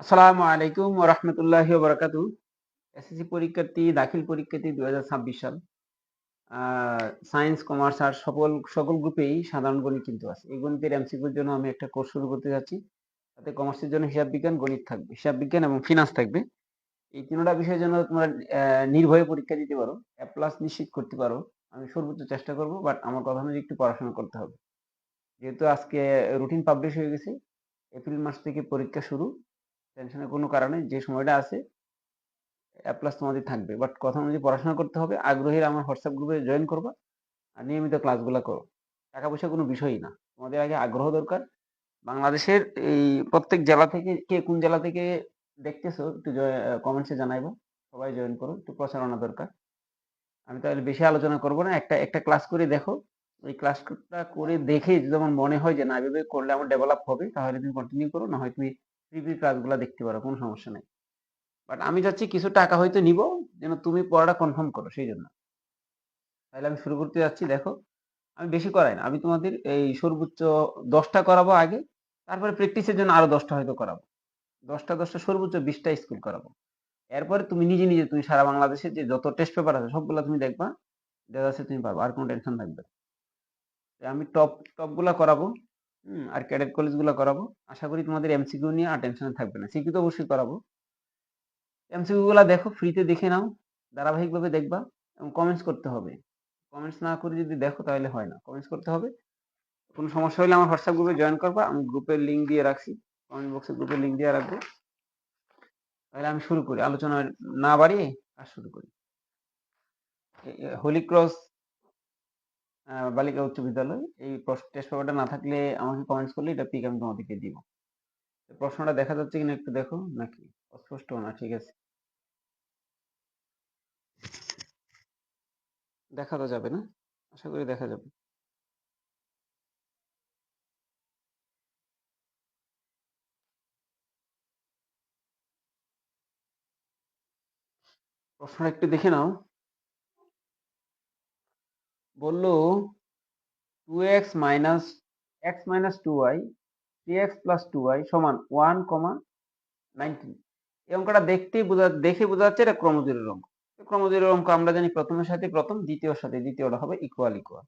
আসসালামু আলাইকুম ওয়া রাহমাতুল্লাহি ওয়া বারাকাতুহু। এসএসসি পরীক্ষার্থী, দাখিল পরীক্ষার্থী ২০২৬ সাল। আ সায়েন্স, কমার্স, আর্টস সকল গ্রুপেই সাধারণ গণিত কিন্তু আছে। এই গণিতের এমসিকিউর জন্য আমি একটা কোর্স শুরু করতে যাচ্ছি। তাতে কমার্সের জন্য হিসাব বিজ্ঞান, গণিত থাকবে। হিসাব বিজ্ঞান এবং ফিন্যান্স থাকবে। এই ৩ টা বিষয়ের জন্য তোমরা নির্ভয়ে পরীক্ষা দিতে পারো। এ প্লাস নিশ্চিত করতে পারো। আমি সর্বোচ্চ চেষ্টা করব। বাট আমার কথা অনুযায়ী একটু পড়াশোনা করতে হবে। যেহেতু আজকে রুটিন পাবলিশ হয়ে গেছে। এপ্রিল মাস থেকে পরীক্ষা শুরু। টেনশনের কোনো কারণ নেই। যে সময়টা আছে এ প্লাস তোমাদের থাকবে। বাট কথা অনুযায়ী পড়াশোনা করতে হবে। আগ্রহীরা আমার হোয়াটসঅ্যাপ গ্রুপে জয়েন করবা। আর নিয়মিত ক্লাসগুলা করো। টাকা পয়সা কোনো বিষয়ই না। তোমাদের আগে আগ্রহ দরকার। বাংলাদেশের এই প্রত্যেক জেলা থেকে কে কোন জেলা থেকে দেখতেছো একটু কমেন্টসে জানাইবা। সবাই জয়েন করো। একটু প্রচারণা দরকার। আমি তাহলে বেশি আলোচনা করব না। একটা একটা ক্লাস করে দেখো। ওই ক্লাসটা করে দেখে যদি আমার মনে হয় যে না এভাবে করলে আমার ডেভেলপ হবে তাহলে তুমি কন্টিনিউ করো। না হয় তুমি প্রিভিউ ক্লাসগুলা দেখতে পারো। কোনো সমস্যা নাই। বাট আমি চাচ্ছি কিছু টাকা হয়তো নিব যেন তুমি পড়াটা কনফার্ম করো সেই জন্য। তাহলে আমি শুরু করতে যাচ্ছি দেখো। আমি বেশি করাই না। আমি তোমাদের এই সর্বোচ্চ ১০টা করাবো আগে। তারপরে প্র্যাকটিসের জন্য আরো ১০টা হয়তো করাবো। ১০টা সর্বোচ্চ ২০টা স্কুল করাবো। এরপরে তুমি নিজে, নিজে তুমি সারা বাংলাদেশের যে যত টেস্ট পেপার আছে সবগুলা তুমি দেখবা। দেখা যাচ্ছে তুমি পারবা। আর কোনো টেনশন থাকবে না। আমি টপ গুলা করাবো। আর ক্যাডেট কলেজ গুলা করাবো। আশা করি তোমাদের এমসিকিউ নিয়ে আর টেনশনে থাকবে না। সিকিউ তো অবশ্যই করাবো। এমসিকিউ গুলা দেখো, ফ্রিতে দেখে নাও। ধারাবাহিকভাবে দেখবা এবং কমেন্টস করতে হবে। কমেন্টস না করে যদি দেখো তাহলে হয় না। কমেন্টস করতে হবে। কোনো সমস্যা হলে আমার হোয়াটসঅ্যাপ গ্রুপে জয়েন করবা। আমি গ্রুপের লিংক দিয়ে রাখছি। কমেন্ট বক্সে গ্রুপের লিংক দিয়ে রাখবো। তাহলে আমি শুরু করি। আলোচনা না বাড়িয়ে কাজ শুরু করি। হোলি ক্রস বালিকা উচ্চ বিদ্যালয় এই টেস্ট পেপারটা না থাকলে আমাকে কমেন্টস করলে এটা পিক আমি তোমাদেরকে দিব। প্রশ্নটা দেখা যাচ্ছে কিনা একটু দেখো নাকি অস্পষ্ট না? ঠিক আছে, দেখা তো যাবে না? আশা করি দেখা যাবে। প্রশ্নটা একটু দেখে নাও। বললো 2x - 3x + 2y সমান 1,19। এই অঙ্কটা দেখে বোঝা যাচ্ছে এটা ক্রমজোড়ের অঙ্ক। ক্রমজোড়ের অঙ্ক আমরা জানি প্রথমের সাথে প্রথম, দ্বিতীয়র সাথে দ্বিতীয়টা হবে ইকুয়াল ইকুয়াল।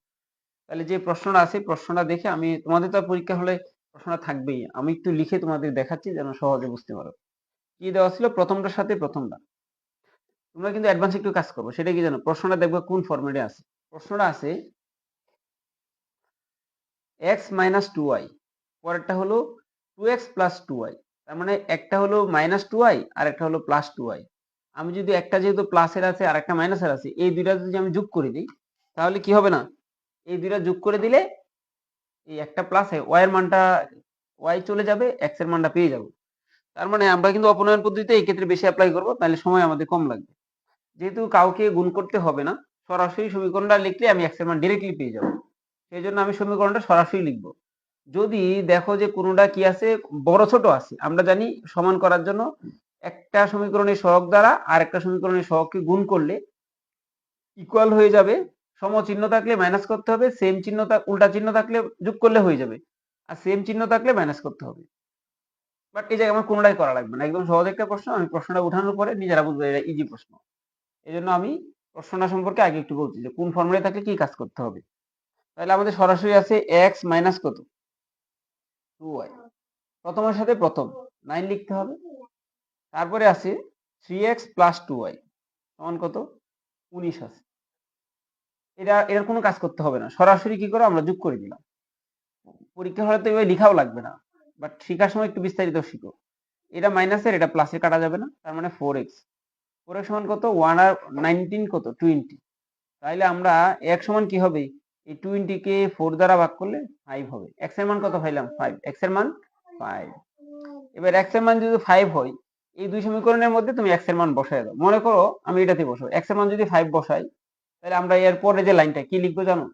তাহলে যে প্রশ্নটা আছে প্রশ্নটা দেখে আমি তোমাদের তো পরীক্ষা হলে প্রশ্নটা থাকবেই। আমি একটু লিখে তোমাদের দেখাচ্ছি যেন সহজে বুঝতে পারো। কি দেওয়া ছিল প্রথমটার সাথে প্রথমটা। তোমরা কিন্তু অ্যাডভান্স একটু কাজ করবো। সেটা কি জানো? প্রশ্নটা দেখবে কোন ফরম্যাটে আছে। প্রশ্নটা আছে x - 2y, পরেরটা হলো 2x + 2y। তার মানে একটা হলো -2y আর একটা হলো +2y। আমি যদি একটা যেহেতু প্লাসের আছে আর একটা মাইনাসের আছে এই দুইটা যদি আমি যোগ করে দিই তাহলে কি হবে না? এই দুইটা যোগ করে দিলে এই একটা প্লাসে y এর মানটা y চলে যাবে, x এর মানটা পেয়ে যাবো। তার মানে আমরা কিন্তু অপনয়ন পদ্ধতিতে এই ক্ষেত্রে বেশি অ্যাপ্লাই করবো, তাহলে সময় আমাদের কম লাগবে। যেহেতু কাউকে গুণ করতে হবে না, সরাসরি সমীকরণটা লিখলে আমি x এর মান ডিরেক্টলি পেয়ে যাবো। সেই জন্য আমি সমীকরণটা সরাসরি লিখবো। যদি দেখো যে কোনোটা কি আছে বড় ছোট আছে, আমরা জানি সমান করার জন্য একটা সমীকরণের সহগ দ্বারা আর একটা সমীকরণের সহগকে গুণ করলে ইকুয়াল হয়ে যাবে। সমচিহ্ন থাকলে মাইনাস করতে হবে, সেম চিহ্ন উল্টা চিহ্ন থাকলে যোগ করলে হয়ে যাবে, আর সেম চিহ্ন থাকলে মাইনাস করতে হবে। বাট এই জায়গায় আমার কোনোটাই করা লাগবে না। একদম সহজ একটা প্রশ্ন। আমি প্রশ্নটা উঠানোর পরে নিজেরা বুঝবে এটা ইজি প্রশ্ন। এই জন্য আমি প্রশ্নটা সম্পর্কে আগে একটু বলছি যে কোন ফর্মুলায় থাকলে কি কাজ করতে হবে। তাহলে আমাদের সরাসরি আছে এক্স মাইনাস কত 2y, প্রথমের সাথে প্রথম 9 লিখতে হবে। তারপরে আছে 3x + 2y সমান কত 19 আছে। এর কোনো কাজ করতে হবে না। সরাসরি কি করো আমরা যোগ করে দিলাম। পরীক্ষা হলে তো এভাবে লিখাও লাগবে না। বাট শেখার সময় একটু বিস্তারিত শিখো। এটা মাইনাসের এটা প্লাসে কাটা যাবে না। তার মানে 4x। 4x সমান কত 1 আর 19 কত 20। তাইলে আমরা x সমান কি হবে? এই 20 কে 4 দ্বারা ভাগ করলে 5 হবে। x এর মান কত পাইলাম 5। x এর মান 5। এবার x এর মান যদি 5 হয় এই দুই সমীকরণের মধ্যে তুমি x এর মান বসায় দাও। মনে করো আমি এটাতে বসাবো। x এর মান যদি 5 বসাই তাহলে আমরা এর পরে যে লাইনটা কি লিখবো জানো?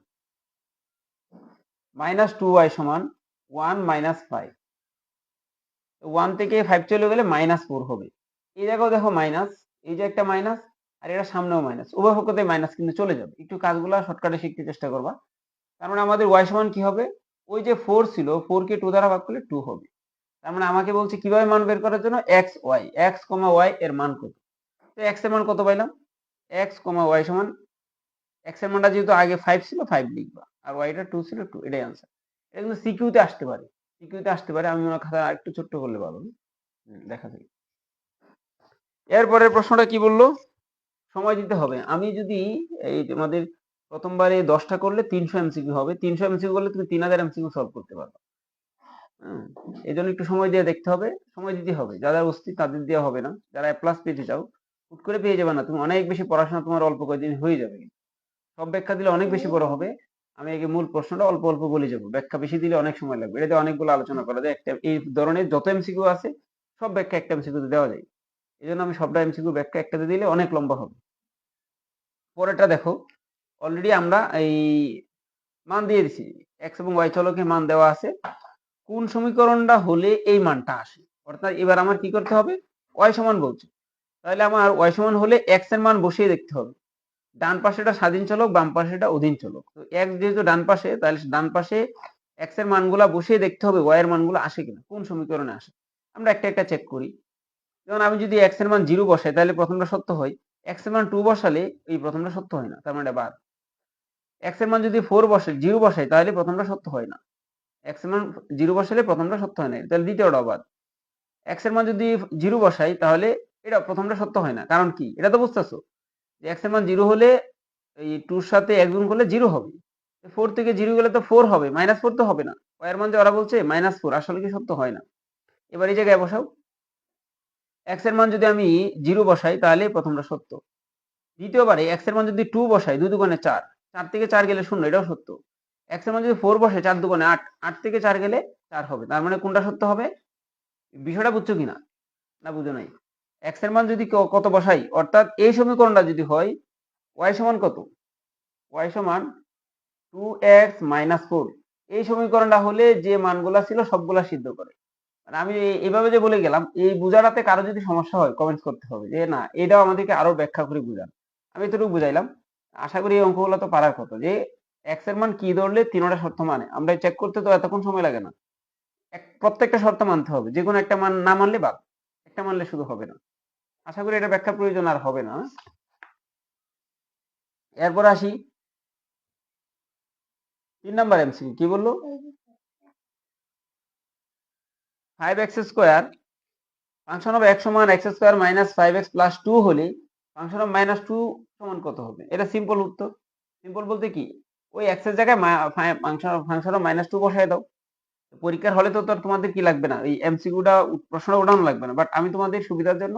-2y সমান 1 - 5। 1 থেকে 5 চলে গেলে -4 হবে। এই জায়গাও দেখো মাইনাস, এই যে একটা মাইনাস আর এটা সামনেও মাইনাস। উভয় পক্ষতে মাইনাস কিন্তু চলে যাবে। একটু কাজগুলো শর্টকাটে শিখতে চেষ্টা করবা। তার মানে আমাদের y সমান কি হবে? ওই যে 4 ছিল 4 কে 2 দ্বারা ভাগ করলে 2 হবে। তার মানে আমাকে বলছে কিভাবে মান বের করার জন্য, এক্স ওয়াই, এক্স কমা ওয়াই এর মান কত। তো এক্স এর মান কত পাইলাম, এক্স কমা ওয়াই সমান, এক্স এর মানটা যেহেতু আগে 5 ছিল 5 লিখবা, আর ওয়াইটা 2 ছিল 2, এটাই আনসার। এটা কিন্তু সিকিউতে আসতে পারে, সিকিউতে আসতে পারে। আমি মনে হয় খাতা একটু ছোট্ট করলে ভালো, দেখা যায়। এরপরের প্রশ্নটা কি বললো, সময় দিতে হবে। আমি যদি এই তোমাদের প্রথমবারে 10টা করলে 300 এমসিকিউ হবে, 300 এমসিকিউ করলে তুমি 3000 এমসিকিউ সলভ করতে পারবে। এই জন্য একটু সময় দিয়ে দেখতে হবে, সময় দিতে হবে। যারা অস্থির তাদের দেওয়া হবে না, যারা এ প্লাস পেতে চাও হুট করে পেয়ে যাবে না। তুমি অনেক বেশি পড়াশোনা তোমার অল্প কয়েকদিন হয়ে যাবে, সব ব্যাখ্যা দিলে অনেক বেশি বড় হবে। আমি আগে মূল প্রশ্নটা অল্প অল্প বলে যাবো, ব্যাখ্যা বেশি দিলে অনেক সময় লাগবে। এটাতে অনেকগুলো আলোচনা করা যায়, একটা এই ধরনের যত এমসিকিউ আছে সব ব্যাখ্যা একটা এমসিকিউতে দেওয়া যায়। এই জন্য আমি সবটা এমসিকিউ ব্যাখ্যা একটাতে দিলে অনেক লম্বা হবে। পরেরটা দেখো, অলরেডি আমরা এই মান দিয়ে দিছি, এক্স এবং ওয়াই চলকের মান দেওয়া আছে। কোন সমীকরণটা হলে এই মানটা আসে, অর্থাৎ এবার আমার কি করতে হবে, ওয়াই সমান বলছে, তাহলে আমার ওয়াই সমান হলে এক্স এর মান বসিয়ে দেখতে হবে। ডান পাশেটা স্বাধীন চলক, বাম পাশেটা অধীন চলক। তো এক্স যেহেতু ডান পাশে, তাহলে ডান পাশে এক্স এর মানগুলা বসিয়ে দেখতে হবে ওয়াই এর মানগুলো আসে কিনা, কোন সমীকরণে আসে। আমরা একটা একটা চেক করি। যেমন আমি যদি এক্স এর মান 0 বসাই তাহলে প্রথমটা সত্য হয়, এক্স এর মান 2 বসালে এই প্রথমটা সত্য হয় না, তার মানে এটা বাদ। এক্স এর মান যদি 4 বসাই, 0 বসাই, তাহলে প্রথমটা সত্য হয় না, এক্স এর মান 0 বসালে প্রথমটা সত্য হয় না, তাহলে দ্বিতীয়টাও বাদ। এক্স এর মান যদি 0 বসাই তাহলে এটা প্রথমটা সত্য হয় না, কারণ কি, এটা তো বুঝতেছো যে এক্স এর মান 0 হলে এই 2 এর সাথে 1 গুণ করলে 0 হবে, 4 থেকে 0 গেলে তো 4 হবে, -4 তো হবে না। ওয়াই এর মান যে ওরা বলছে -4, আসলে কি সত্য হয় না। এবার এই জায়গায় বসাও, এক্স এর মান যদি আমি 0 বসাই তাহলে প্রথমটা সত্য। দ্বিতীয়বারে এক্স এর মান যদি 2 বসাই, 2 দুগুণে 4, 4 থেকে 4 গেলে 0, এটাও সত্য। এক্স এর মান যদি 4 বসাই, 4 দুগুণে 8, 8 থেকে 4 গেলে 4 হবে, তার মানে কোনটা সত্য হবে। বিষয়টা বুঝছো কিনা, না বুঝো নাই। এক্স এর মান যদি কত বসাই, অর্থাৎ এই সমীকরণটা যদি হয় ওয়াই সমান কত, ওয়াই সমান 2x - 4, এই সমীকরণটা হলে যে মানগুলা ছিল সবগুলা সিদ্ধ করে। মানে আমি এইভাবে যে বলে গেলাম, এই বুঝাটাতে কারো যদি সমস্যা হয় কমেন্টস করতে হবে যে না, এটাও আমাদেরকে আরো ব্যাখ্যা করে বুঝান। আমি এতটুকু বুঝাইলাম, আশা করি এই অঙ্কগুলো তো পারার কথা, যে এক্স এর মান কি ধরলে তিনটা শর্ত মানে, আমরা চেক করতে তো এতক্ষণ সময় লাগে না। প্রত্যেকটা শর্ত মানতে হবে, যে কোনো একটা মান না মানলে বাদ, একটা মানলে শুধু হবে না। আশা করি এটা ব্যাখ্যা প্রয়োজন আর হবে না। এরপর আসি 3 নাম্বার এমসিকিউ, কি বললো, 5x² ফাংশন অফ x সমান x² - 5x + 2 হলে ফাংশন অফ -2 সমান কত হবে। এটা সিম্পল উত্তর। সিম্পল বলতে কি, ওই x এর জায়গায় ফাংশন অফ -2 বসায় দাও। পরীক্ষার হলে তো তোমাদের কি লাগবে না, এই এমসিকিউটা প্রশ্ন উঠানো লাগবে না, বাট আমি তোমাদের সুবিধার জন্য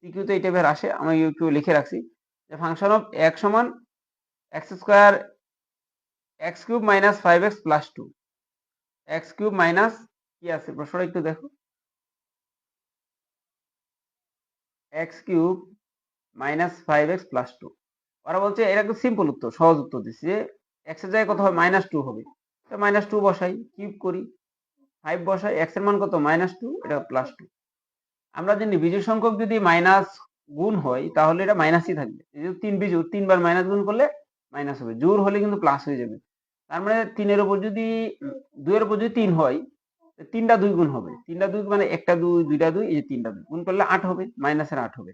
সিকিউতে এই টাইপের আসে, আমি একটু লিখে রাখছি যে ফাংশন অফ x সমান x² x³ - 5x + 2, x³ minus কি আছে প্রশ্নটা একটু দেখো, x³ - 5x + 2। ওরা বলছে এটা একটু সিম্পল উত্তর, সহজ উত্তর দিচ্ছে যে এক্স এর জায়গায় কত হবে, -2 হবে, তো -2 বসাই, কিউব করি, 5 বসাই, এক্স এর মান কত, -2, এটা +2। আমরা জানি বিজোড় সংখ্যক যদি মাইনাস গুণ হয় তাহলে এটা মাইনাসই থাকবে, যেহেতু 3 বিজোড়, 3 বার মাইনাস গুণ করলে মাইনাস হবে, জোড় হলে কিন্তু প্লাস হয়ে যাবে। তার মানে 3 এর উপর যদি 2 এর উপর যদি 3 হয়, 3টা 2 গুণ হবে, 3টা 2 মানে একটা 2, দুইটা 2, এই যে 3টা 2 গুণ করলে 8 হবে, মাইনাসের 8 হবে,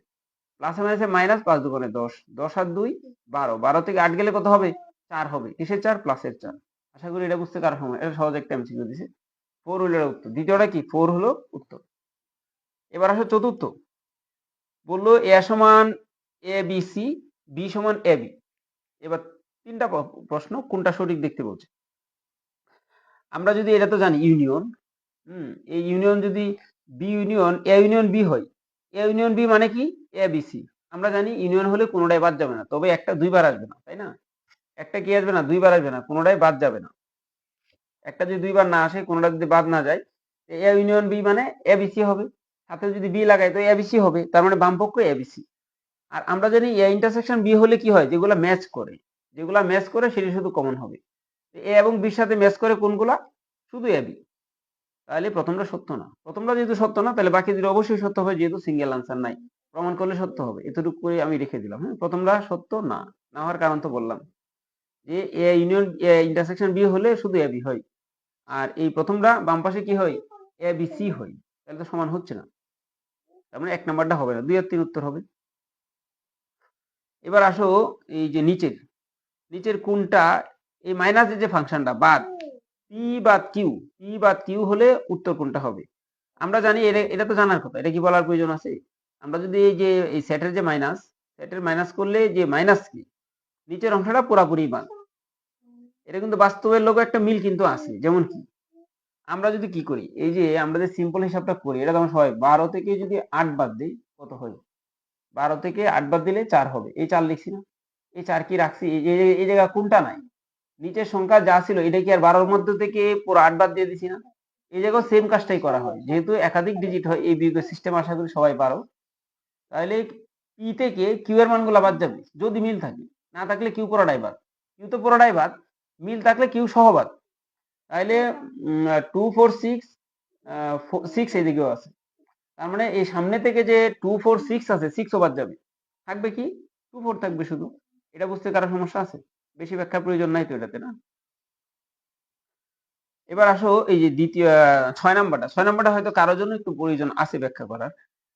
প্লাসে মাইনাসে মাইনাস, 5 দুগুণে 10, 10 আর 2 12, 12 থেকে 8 গেলে কত হবে, 4 হবে, কিসের 4, প্লাসের 4। আশা করি এটা বুঝতে কারো সময়, এটা সহজ একটা এমসিকিউ দিছে। 4 হলো এটা উত্তর, দ্বিতীয়টা কি, 4 হলো উত্তর। এবার আসো চতুর্থ, বললো এ সমান এ বি সি, বি সমান এ বি। এবার 3টা প্রশ্ন, কোনটা সঠিক দেখতে বলছে। আমরা যদি এটা তো জানি ইউনিয়ন, এই ইউনিয়ন যদি বি ইউনিয়ন বি হয়, এ ইউনিয়ন বি মানে কি, এ বি সি। আমরা জানি ইউনিয়ন হলে কোনোটাই বাদ যাবে না, তবে একটা 2 বার আসবে না, তাই না, একটা কি আসবে না, 2 বার আসবে না, কোনোটাই বাদ যাবে না। একটা যদি 2 বার না আসে, কোনোটা যদি বাদ না যায়, এ ইউনিয়ন বি মানে এ বি সি হবে, সাথে যদি বি লাগাই তো এ বি সি হবে, তার মানে বাম পক্ষ এ বি সি। আর আমরা জানি এ ইন্টারসেকশন বি হলে কি হয়, যেগুলা ম্যাচ করে, যেগুলা ম্যাচ করে সেটি শুধু কমন হবে। এ এবং বির সাথে ম্যাচ করে কোনগুলা, শুধু এ বি। তাহলে প্রথমটা সত্য না, প্রথমটা যেহেতু সত্য না তাহলে বাকি দুটো অবশ্যই সত্য হবে, যেহেতু সিঙ্গেল আনসার নাই, প্রমাণ করলে সত্য হবে। এতটুকু করে আমি রেখে দিলাম। হ্যাঁ, প্রথমটা সত্য না, না হওয়ার কারণ তো বললাম যে A union A intersection B হলে শুধু এ বি হয়, আর এই প্রথমটা বাম পাশে কি হয়, এ বি সি হয়। তাহলে তো সমান হচ্ছে না, তার মানে 1 নাম্বারটা হবে না, 2 আর 3 উত্তর হবে। এবার আসো এই যে নিচের কোনটা এই মাইনাসের যে ফাংশনটা বাদ পি বাদ কিউ হলে উত্তর কোনটা হবে? আমরা জানি এটা তো জানার কথা, এটা কি বলার প্রয়োজন আছে? আমরা যদি এই যে এই সেটের যে সেটের মাইনাস করলে যে মাইনাস কি নিচের অংশটা পুরাপুরি বাদ, এটা কিন্তু বাস্তবের লোক একটা মিল কিন্তু আছে। যেমন কি আমরা যদি কি করি, এই যে আমরা যে সিম্পল হিসাবটা করি, এটা তখন হয় 12 থেকে যদি 8 বাদ দিই কত হয়? 12 থেকে 8 বাদ দিলে 4 হবে। এই 4 লিখছি না? এই 4 কি রাখছি? এই জায়গা কোনটা নাই? নিচের সংখ্যা যা ছিল এটা কি আর 12 মধ্যে থেকে পুরো 8 বাদ দিয়ে দিছি না? এই জায়গায় সেম কাজটাই করা হয়। যেহেতু একাধিক ডিজিট হয় এই বিয়োগের সিস্টেম আশা করি সবাই পারো। তাহলে পি থেকে কিউ এর মানগুলো বাদ যাবে যদি মিল থাকে, না থাকলে কিউ পুরোটাই বাদ। কিউ তো পুরোটাই বাদ, মিল থাকলে কিউ সহ বাদ। তাহলে 2 4 6 6 এইদিকেও আছে। তার মানে এই সামনে থেকে যে 2 4 6 আছে 6 ও বাদ যাবে, থাকবে কি 2 4 থাকবে শুধু। এটা বুঝতে কারো সমস্যা আছে? বেশি ব্যাখ্যার প্রয়োজন নাই তো এটাতে, না? এবার আসো এই যে দ্বিতীয় 6 নাম্বারটা হয়তো কারোর জন্য একটু প্রয়োজন আছে ব্যাখ্যা করার।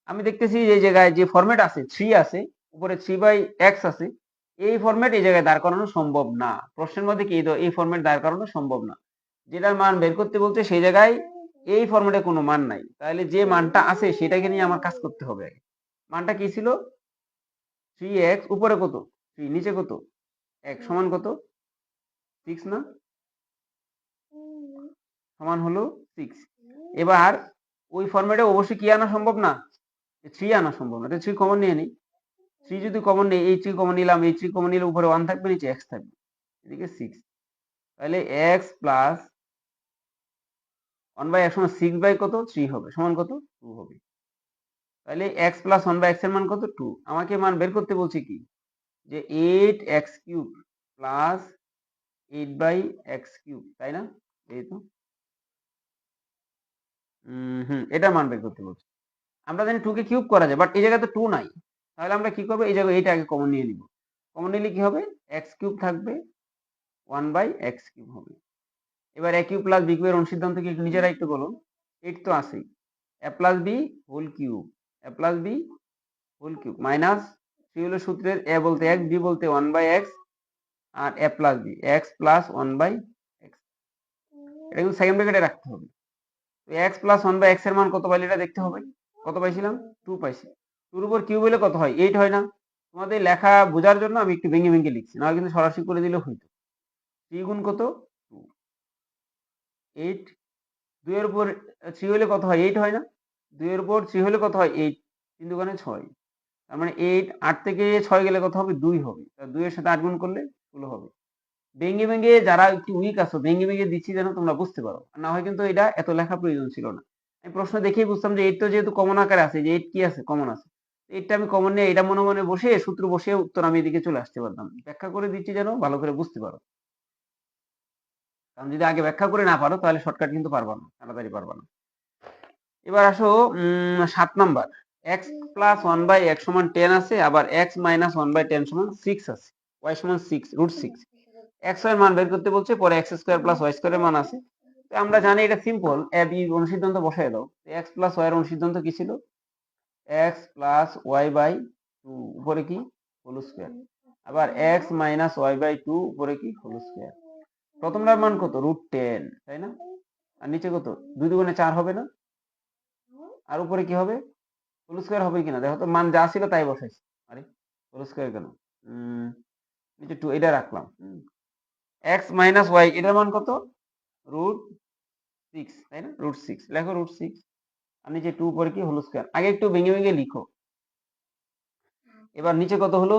আমি দেখতেছি যে এই জায়গায় যে ফরম্যাট আছে 3 আছে, উপরে 3/x আছে, এই ফরম্যাট এই জায়গায় দাঁড় করানো সম্ভব না। প্রশ্নের মধ্যে কি এই ফরম্যাট দাঁড় করানো সম্ভব না। যেটার মান বের করতে বলছে সেই জায়গায় এই ফরম্যাটে কোনো মান নাই। তাহলে যে মানটা আছে সেটাকে নিয়ে আমার কাজ করতে হবে আগে। মানটা কি ছিল? 3x, উপরে কত? 3, নিচে কত? 1, সমান কত? 6 না? সমান হলো 6। এবার ওই ফরম্যাটে অবশ্যই কি আনা সম্ভব না? 3 আনা সম্ভব না। 3 কমন নিয়ে নিই। 3 যদি কমন নেই, এই 3 কমন নিলাম, এই 3 কমন নিলে উপরে 1 থাকবে, নিচে x থাকবে, এদিকে 6। তাহলে x প্লাস 1/x সমান 6 বাই কত? 3 হবে, সমান কত? 2 হবে। তাহলে x প্লাস 1/x এর মান কত? 2। আমাকে মান বের করতে বলছে কি? যে 8x cube plus 8/x cube, তাই না? এই তো এটা মান বের করতে বলছে। আমরা জানি 2 কে কিউব করা যায়, বাট এই জায়গায় তো 2 নাই। তাহলে আমরা কি করব? এই জায়গায় এইটা আগে কমন নিয়ে নিব। কমন নিলে কি হবে? x কিউব থাকবে, 1/x কিউব হবে। এবার a কিউব প্লাস b কিউবের অনুসিদ্ধান্ত কি নিজেরা একটু বলুন। 8 তো আছেই। a plus b whole cube, a plus b whole cube minus 3 হলো সূত্রের a বলতে x, b বলতে 1/x, আর a plus b x plus 1/x। এটা কিন্তু সেকেন্ড ব্র্যাকেটে রাখতে হবে। তো x প্লাস 1/x এর মান কত পাইলে এটা দেখতে হবে। কত পাইছিলাম? 2 পাইছি। 2 এর উপর কিউব হলে কত হয়? 8 হয় না? তোমাদের লেখা বোঝার জন্য আমি একটু ভেঙে ভেঙে লিখছি, না কিন্তু সরাসরি করে দিলে হইতো। 3 গুণ কত? 2, 8। 2 এর উপর 3 হলে কত হয়? 8 হয় না? 2 এর উপর 3 হলে কত হয়? 8। 3 দুগুণে 6। তার মানে 8 থেকে 6 গেলে কত হবে? 2 হবে। 2 এর সাথে 8 গুণ করলে 16 হবে। ভেঙে ভেঙে যারা একটু উইক আছো, ভেঙে ভেঙে দিচ্ছি যেন তোমরা বুঝতে পারো, না হয় কিন্তু এটা এত লেখা প্রয়োজন ছিল না। আমি প্রশ্ন দেখেই বুঝতাম যে 8 তো যেহেতু কমন আকারে আছে, যে 8 কি আছে? কমন আছে। 8টা আমি কমন নিয়ে এটা মনে মনে বসে সূত্র বসে উত্তর আমি এদিকে চলে আসতে পারতাম। ব্যাখ্যা করে দিচ্ছি যেন ভালো করে বুঝতে পারো। কারণ যদি আগে ব্যাখ্যা করে না পারো তাহলে শর্টকাট কিন্তু পারবা না, তাড়াতাড়ি পারবা না। এবার আসো 7 নাম্বার। x প্লাস 1/x সমান 10 আছে, আবার x মাইনাস 1/10 সমান 6 আছে। y সমান 6 রুট 6। x এর মান বের করতে বলছে, পরে x স্কয়ার প্লাস y স্কয়ারের মান আছে। তো আমরা জানি এটা সিম্পল, a b অনুসিদ্ধান্ত বসায় দাও। x প্লাস y এর অনুসিদ্ধান্ত কি ছিল? x প্লাস y বাই 2 উপরে কি? Whole square. আবার x মাইনাস y বাই 2 উপরে কি? Whole square. প্রথমটার মান কত? রুট 10, তাই না? আর নিচে কত? 2 দুগুণে 4 হবে না? আর উপরে কি হবে? হোল স্কয়ার হবে কিনা দেখো তো, মান যা ছিল তাই বসাইছি। আরে হোল স্কয়ার কেন? নিচে 2 এটা রাখলাম। x মাইনাস y এটার মান কত? রুট 6, তাই না? রুট 6 লেখো, রুট 6। আর নিচে 2 উপরে কি? Whole square. আগে একটু ভেঙে ভেঙে লিখো। এবার নিচে কত হলো?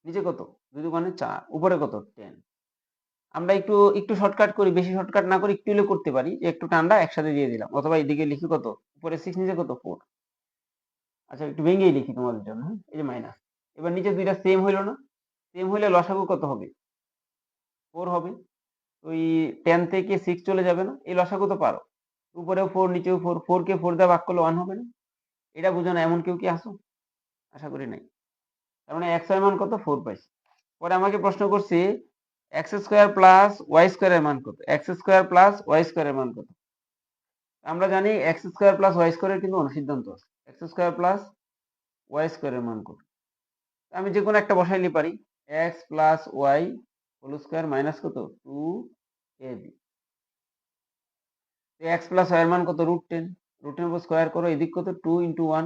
নিচে কত? 2 দুগুণে 4, উপরে কত? 10। আমরা একটু একটু শর্টকাট করি, বেশি শর্টকাট না করে একটু হলে করতে পারি, যে একটু টান্ডা একসাথে দিয়ে দিলাম, অথবা এদিকে লিখি কত? উপরে 6, নিচে কত? 4। আচ্ছা একটু ভেঙেই লিখি তোমাদের জন্য, হ্যাঁ? এই যে মাইনাস। এবার নিচে দুইটা সেম হইলো না? সেম হইলে লসাগু কত হবে? 4 হবে। ওই 10 থেকে 6 চলে যাবে না? এই লসাগু তো পারো। উপরেও 4, নিচেও 4, 4 কে 4 দিয়ে ভাগ করলে 1 হবে না? এটা বুঝো না এমন কেউ কি আসো? আশা করি নাই। তার মানে x এর মান কত? 4 পাইছি। পরে আমাকে প্রশ্ন করছে x square plus y square এর মান কত? x square plus y square এর মান কত? আমরা জানি এক্স স্কোয়ার প্লাস ওয়াই স্কোয়ারের কিন্তু অনুসিদ্ধান্ত আছে। এক্স স্কোয়ার প্লাস ওয়াই স্কোয়ারের মান কত? আমি যে কোনো একটা বসাইলে পারি। X plus y whole square minus কত? 2ab। এক্স প্লাস ওয়াই এর মান কত? √10। √10 উপর স্কোয়ার করো, এদিক কত? 2 × 1।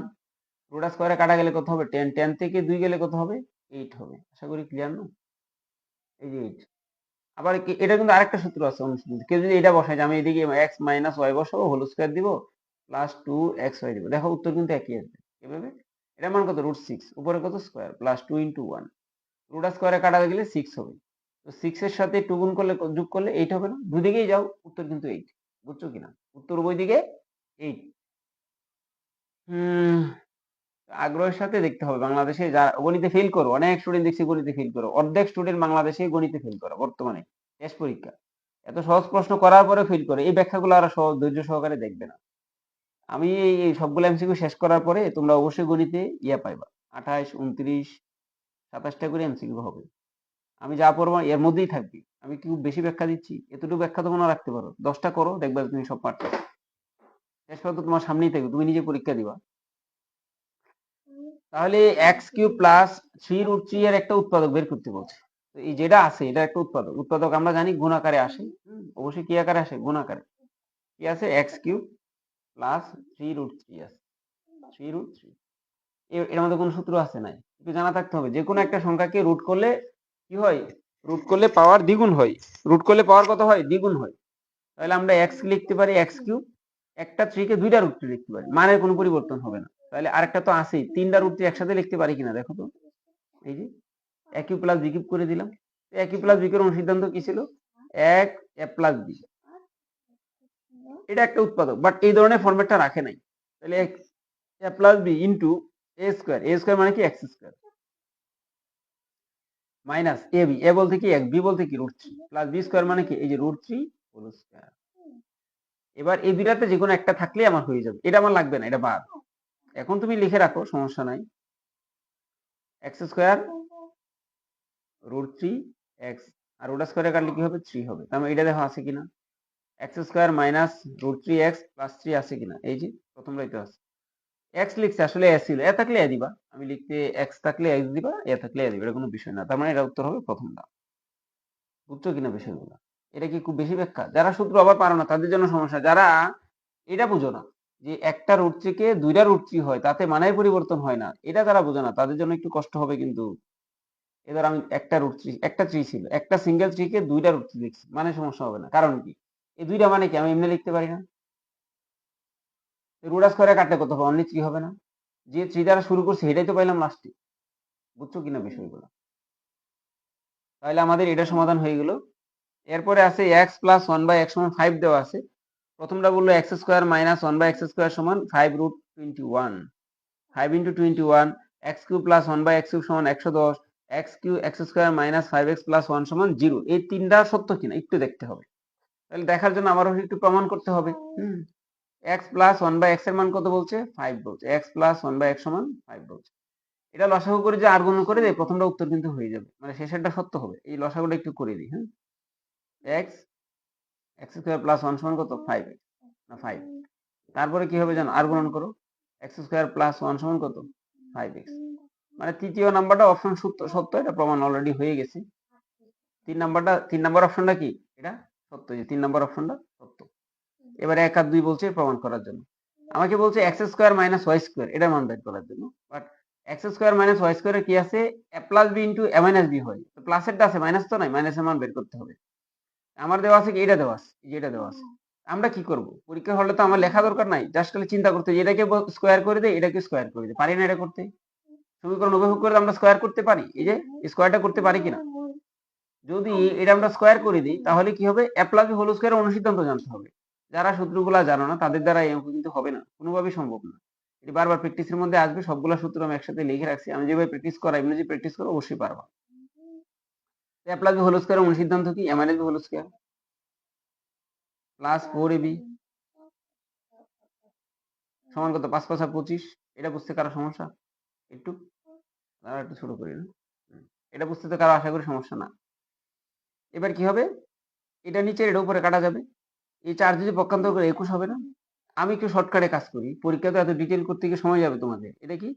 রুট স্কোয়ারে কাটা গেলে কত হবে? 10। 10 থেকে 2 গেলে কত হবে? 8 হবে। আশা করি ক্লিয়ার না? এই যে 8। আবার এটা কিন্তু আরেকটা সূত্র আছে অনুসিদ্ধান্ত। কেউ যদি এটা বসায় যে আমি এদিকে এক্স মাইনাস ওয়াই বসাবো, হোল স্কোয়ার দিব, প্লাস 2xy দিব, দেখো উত্তর কিন্তু একই আসবে। এভাবে এটার মান কত? √6। উপরে কত? Square, plus 2 × 1। রুট স্কোয়ারে কাটা গেলে 6 হবে। তো 6 এর সাথে 2 গুণ করলে, যোগ করলে 8 হবে না? দুদিকেই যাও, উত্তর কিন্তু 8। বুঝছো কিনা? উত্তর উভয় দিকে 8। হুম, আগ্রহের সাথে দেখতে হবে। বাংলাদেশে যারা গণিতে ফেল করো, অনেক স্টুডেন্ট দেখছি গণিতে ফেল করো, অর্ধেক স্টুডেন্ট বাংলাদেশে গণিতে ফেল করে বর্তমানে টেস্ট পরীক্ষা। এত সহজ প্রশ্ন করার পরে ফেল করে, এই ব্যাখ্যাগুলো আর সহজ ধৈর্য সহকারে দেখবে না। আমি এই সবগুলো এমসিকিউ শেষ করার পরে তোমরা অবশ্যই গণিতে ইয়া পাইবা, 28, 29, 27টা করে এমসিকিউ হবে। আমি যা পড়বো এর মধ্যেই থাকবি। আমি কি খুব বেশি ব্যাখ্যা দিচ্ছি? এতটুকু ব্যাখ্যা তো মনে রাখতে পারো। 10টা করো, দেখবে তুমি সব পারছো। শেষ পর্যন্ত তোমার সামনেই থাকবে, তুমি নিজে পরীক্ষা দিবা। তাহলে x³ প্লাস 3√3 এর একটা উৎপাদক বের করতে বলছে। তো এই যেটা আছে এটা একটা উৎপাদক। উৎপাদক আমরা জানি গুণাকারে আসে। অবশ্যই কি আকারে আসে? গুণাকারে। কি আছে? x³ প্লাস 3√3 আছে। 3√3 এর মধ্যে কোন সূত্র আছে? নাই। একটু জানা থাকতে হবে। যে কোনো একটা সংখ্যাকে রুট করলে কি হয়? রুট করলে পাওয়ার দ্বিগুণ হয়। রুট করলে পাওয়ার কত হয়? দ্বিগুণ হয়। তাহলে আমরা x লিখতে পারি x³, একটা 3 কে দুইটা √3 লিখতে পারি, মানের কোনো পরিবর্তন হবে না। তাহলে আরেকটা তো আছেই, 3টা √3 একসাথে লিখতে পারি কিনা দেখো তো। এই যে a³ প্লাস b³ করে দিলাম। a³ প্লাস b³ এর অনুসিদ্ধান্ত কি ছিল? 1 a প্লাস b। এটা একটা উৎপাদক, বাট এই ধরনের ফরম্যাটটা রাখে নাই। তাহলে a plus b into a square. a square মানে কি? x square minus ab। a বলতে কি? 1। b বলতে কি? √3 প্লাস b স্কোয়ার মানে কি? এই যে √3 হোল স্কোয়ার। এবার এই দুইটাতে যে কোনো একটা থাকলে আমার হয়ে যাবে। এটা আমার লাগবে না, এটা বাদ। এখন তুমি লিখে রাখো, সমস্যা নাই। x স্কোয়ার √3 x, আর ওটা স্কোয়ারে কাটলে কি হবে? 3 হবে। তার মানে এটা দেখো আছে কিনা। x square minus √3 x plus 3 আছে কিনা? এই যে প্রথমটাই তো আছে। x লিখছে, আসলে a ছিল। a থাকলে a দিবা। আমি লিখতে x থাকলে x দিবা, a থাকলে a দিবা, এটা কোনো বিষয় না। তার মানে এটা উত্তর হবে প্রথমটা। বুঝছো কিনা বিষয়গুলো? এটা কি খুব বেশি ব্যাখ্যা? যারা সূত্র আবার পারো না তাদের জন্য সমস্যা। যারা এটা বুঝো না যে একটা √3 কে দুইটা √3 হয়, তাতে মানের পরিবর্তন হয় না, এটা যারা বুঝো না তাদের জন্য একটু কষ্ট হবে কিন্তু। এবার আমি একটা √3, একটা 3 ছিল, একটা সিঙ্গেল 3 কে দুইটা √3 লিখছি, মানে সমস্যা হবে না। কারণ কি? এই দুইটা মানে কি আমি এমনি লিখতে পারি না? রুট স্কয়ারে কাটলে কত হবে? অনলি 3 হবে না? যে 3 দ্বারা শুরু করছি সেটাই তো পাইলাম লাস্টে। বুঝছো কিনা বিষয়গুলো? তাহলে আমাদের এটা সমাধান হয়ে গেল। এরপরে আছে x প্লাস 1/x সমান 5 দেওয়া আছে। প্রথমটা বললো x square minus 1/x square সমান 5√21। 5 × 21, x³ প্লাস 1/x³ সমান 110, x square minus 5x plus 1 সমান 0। এই তিনটা সত্য কিনা একটু দেখতে হবে। তাহলে দেখার জন্য আমারও একটু প্রমাণ করতে হবে। x প্লাস 1/x এর মান কত বলছে? 5 বলছে। x প্লাস 1/x সমান 5 বলছে। এটা লসাগু করে যে আর গুণ করে দেয়, প্রথমটা উত্তর কিন্তু হয়ে যাবে, মানে শেষেরটা সত্য হবে। এই লসাগুটা একটু করে দিই। x স্কোয়ার প্লাস 1 সমান কত? 5x না 5। তারপরে কি হবে জানো? আর গুণন করো। x স্কোয়ার প্লাস 1 সমান কত? 5x। মানে তৃতীয় নাম্বারটা অপশন সত্য, এটা প্রমাণ অলরেডি হয়ে গেছে। 3 নাম্বার অপশনটা কি? এটা সত্য, যে 3 নাম্বার অপশনটা সত্য। এবারে 1 আর 2 বলছে প্রমাণ করার জন্য। আমাকে বলছে x square minus y square, এটার মান বের করার জন্য। But x square minus y স্কোয়ারে কি আছে? a plus b into a minus b হয়। তো প্লাসেরটা আছে, মাইনাস তো নাই, মাইনাসের মান বের করতে হবে। আমার দেওয়া আছে কি? এটা দেওয়া আছে, যেটা দেওয়া আছে। আমরা কি করব? পরীক্ষা হলে তো আমার লেখা দরকার নাই, জাস্ট খালি চিন্তা করতে, এটাকে স্কোয়ার করে দেয়, এটাকে স্কোয়ার করে দেয়। পারি না এটা করতে? সমীকরণ উপভোগ করে আমরা স্কোয়ার করতে পারি। এই যে স্কোয়ারটা করতে পারি কিনা? যদি এটা আমরা স্কোয়ার করে দিই তাহলে কি হবে? a প্লাস b হোল স্কোয়ারের অনুসিদ্ধান্ত জানতে হবে। যারা সূত্রগুলা জানো না তাদের দ্বারা এই অঙ্ক কিন্তু হবে না, কোনোভাবেই সম্ভব না। এটি বারবার প্র্যাকটিসের মধ্যে আসবে। সবগুলা সূত্র আমি একসাথে লিখে রাখছি, আমি যেভাবে প্র্যাকটিস করাই, এমনি যদি প্র্যাকটিস করো অবশ্যই পারবা। a প্লাস b হোল স্কোয়ারের অনুসিদ্ধান্ত কি? a minus b whole square plus 4ab সমান কত? 5 5 25। এটা বুঝতে কারো সমস্যা? একটু একটু ছোট করি না? এটা বুঝতে তো কারো আশা করি সমস্যা না। এবার কি হবে? এটা নিচে, এটা উপরে কাটা যাবে। এই 4 যদি পক্ষান্তর করে 21 হবে না? আমি একটু শর্টকাটে কাজ করি, পরীক্ষাতে এত ডিটেল করতে গিয়ে সময় যাবে তোমাদের। এটা কি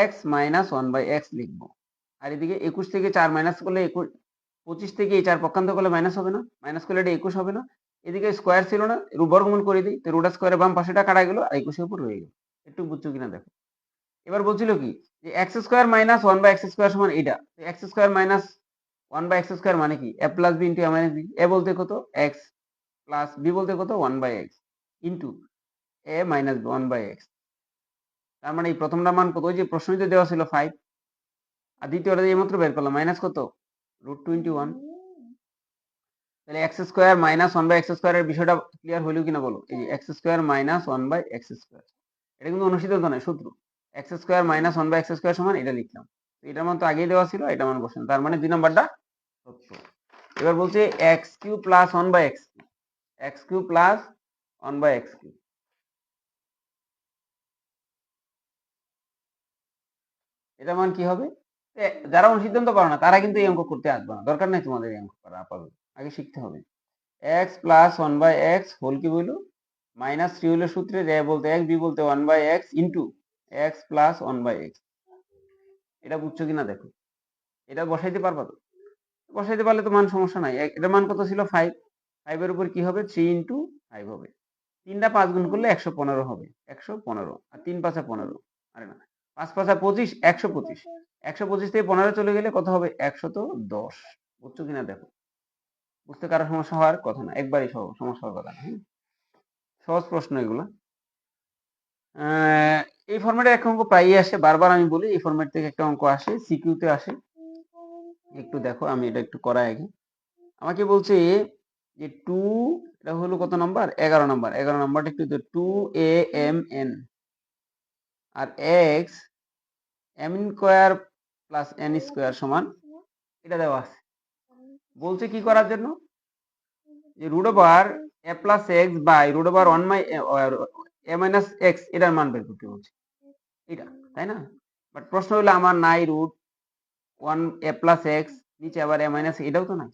x minus one by x লিখবো, আর এদিকে 21 থেকে 4 মাইনাস করলে 25 থেকে এই 4 পক্ষান্তর করলে মাইনাস হবে না, মাইনাস করলে এটা 21 হবে না, এদিকে স্কোয়ার ছিল না, বর্গমূল করে দিই, তো রুট স্কোয়ারের বাম পাশেটা কাটা গেল আর 21 এর উপর রয়ে গেল। একটু বুঝছো কিনা দেখো। এবার বলছিল কি যে x square minus one by x square সমান এটা, x square minus one by x square মানে কি A plus B into A minus B, A বলতে কত এক্স প্লাস বি বলতে কত one by x into A minus B one by x. তার মানে এই প্রথমটার মান কত, ওই যে প্রশ্নই তো দেওয়া ছিল 5, আর দ্বিতীয়টা এই মাত্র বের করলাম মাইনাস কত √21। তাহলে x square minus one by x স্কোয়ারের বিষয়টা ক্লিয়ার হইল কিনা বলো। এই যে x square minus one by x square, এটা কিন্তু অনুসিদ্ধান্ত নয়, সূত্র। X square minus one by x square সমান এটা লিখলাম, এটার মান তো আগেই দেওয়া ছিল, এটা মান বসানো, তার মানে 2 নাম্বারটা সত্য। এবার বলছে x cube plus one by x, x cube plus one by x cube, এটা মান কি হবে। যারা অনুসিদ্ধান্ত পারো না তারা কিন্তু এই অঙ্ক করতে আসবে না, দরকার নেই তোমাদের এই অঙ্ক করা, আপাতত আগে শিখতে হবে। X plus one by x whole কি বললো, মাইনাস 3 হলো সূত্রে, এ বলতে এক্স, বি বলতে one by x into x plus one by x. এটা বুঝছো কিনা দেখো, এটা বসাইতে পারবা তো, বসাইতে পারলে তো মান সমস্যা নাই। এটার মান কত ছিল 5, 5 এর উপর কি হবে 3 ইন্টু 5 হবে, 3টা 5 গুণ করলে 115 হবে, 115 আর 3 5 15, আরে না 5 5 25, 125, 125 থেকে 15 চলে গেলে কত হবে 110। বুঝছো কিনা দেখো, বুঝতে কারো সমস্যা হওয়ার কথা না, একবারই সমস্যা হওয়ার কথা না। সহজ প্রশ্ন এগুলো। এই ফরম্যাটে একটা অঙ্ক প্রায়ই আসে, বারবার আমি বলি এই ফরম্যাট থেকে একটা অঙ্ক আসে, সিকিউতে আসে। একটু দেখো আমি এটা একটু করাই আগে। আমাকে বলছে যে 2, এটা হলো কত নাম্বার 11 নাম্বার, 11 নাম্বারটা একটু 2amn আর x m square plus n square সমান, এটা দেওয়া আছে। বলছে কি করার জন্য, যে root over a plus x by root over 1 by a minus x এটার মান বের করতে বলছে, এটা তাই না। বাট প্রশ্ন হলো আমার নাই রুট 1 a প্লাস x, নিচে আবার a মাইনাস, এটাও তো নাই।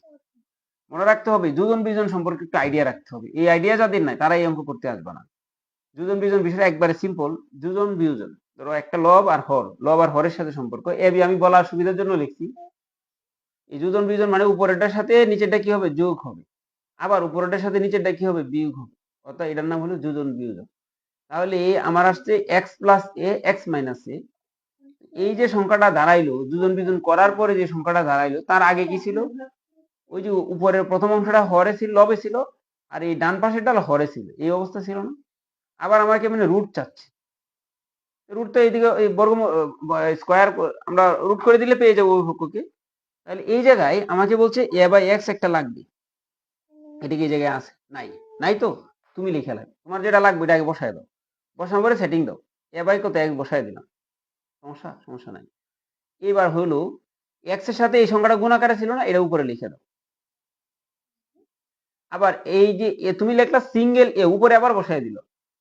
মনে রাখতে হবে যোজন বিজন সম্পর্কে একটু আইডিয়া রাখতে হবে, এই আইডিয়া যাদের নাই তারা এই অঙ্ক করতে আসবে না। যোজন বিজন বিষয়টা একবারে সিম্পল, যোজন বিয়োজন, ধরো একটা লব আর হর, লব আর হরের সাথে সম্পর্ক, এ বি আমি বলার সুবিধার জন্য লিখছি। এই যোজন বিয়োজন মানে উপরেরটার সাথে নিচেরটা কি হবে যোগ হবে, আবার উপরেরটার সাথে নিচেরটা কি হবে বিয়োগ হবে, অর্থাৎ এটার নাম হলো যোজন বিয়োজন। তাহলে আমার আসছে এক্স প্লাস এ এক্স মাইনাস এ, এই যে সংখ্যাটা দাঁড়াইলো যোজন বিয়োজন করার পরে যে সংখ্যাটা দাঁড়াইলো তার আগে কি ছিল, ওই যে উপরের প্রথম অংশটা হরে ছিল, লবে ছিল, আর এই ডান পাশেরটা হরে ছিল, এই অবস্থা ছিল না। আবার আমাকে মানে রুট চাচ্ছে, রুট তো এইদিকে এই বর্গ স্কোয়ার আমরা রুট করে দিলে পেয়ে যাবো অভিভাজ্যকে। তাহলে এই জায়গায় আমাকে বলছে এ বাই এক্স একটা লাগবে, এটা কি এই জায়গায় আছে নাই, নাই তো তুমি লিখে লাগবে, তোমার যেটা লাগবে এটা আগে বসায় দাও, বসানোর পরে সেটিং দাও, এ বাই কত এক্স বসায় দিলাম, সমস্যা নাই। এবার হলো এক্স এর সাথে এই সংখ্যাটা গুণ আকারে ছিল না, এটা উপরে লিখে দাও। আবার এই যে তুমি লেখলা সিঙ্গেল এ, উপরে আবার বসায় দিল,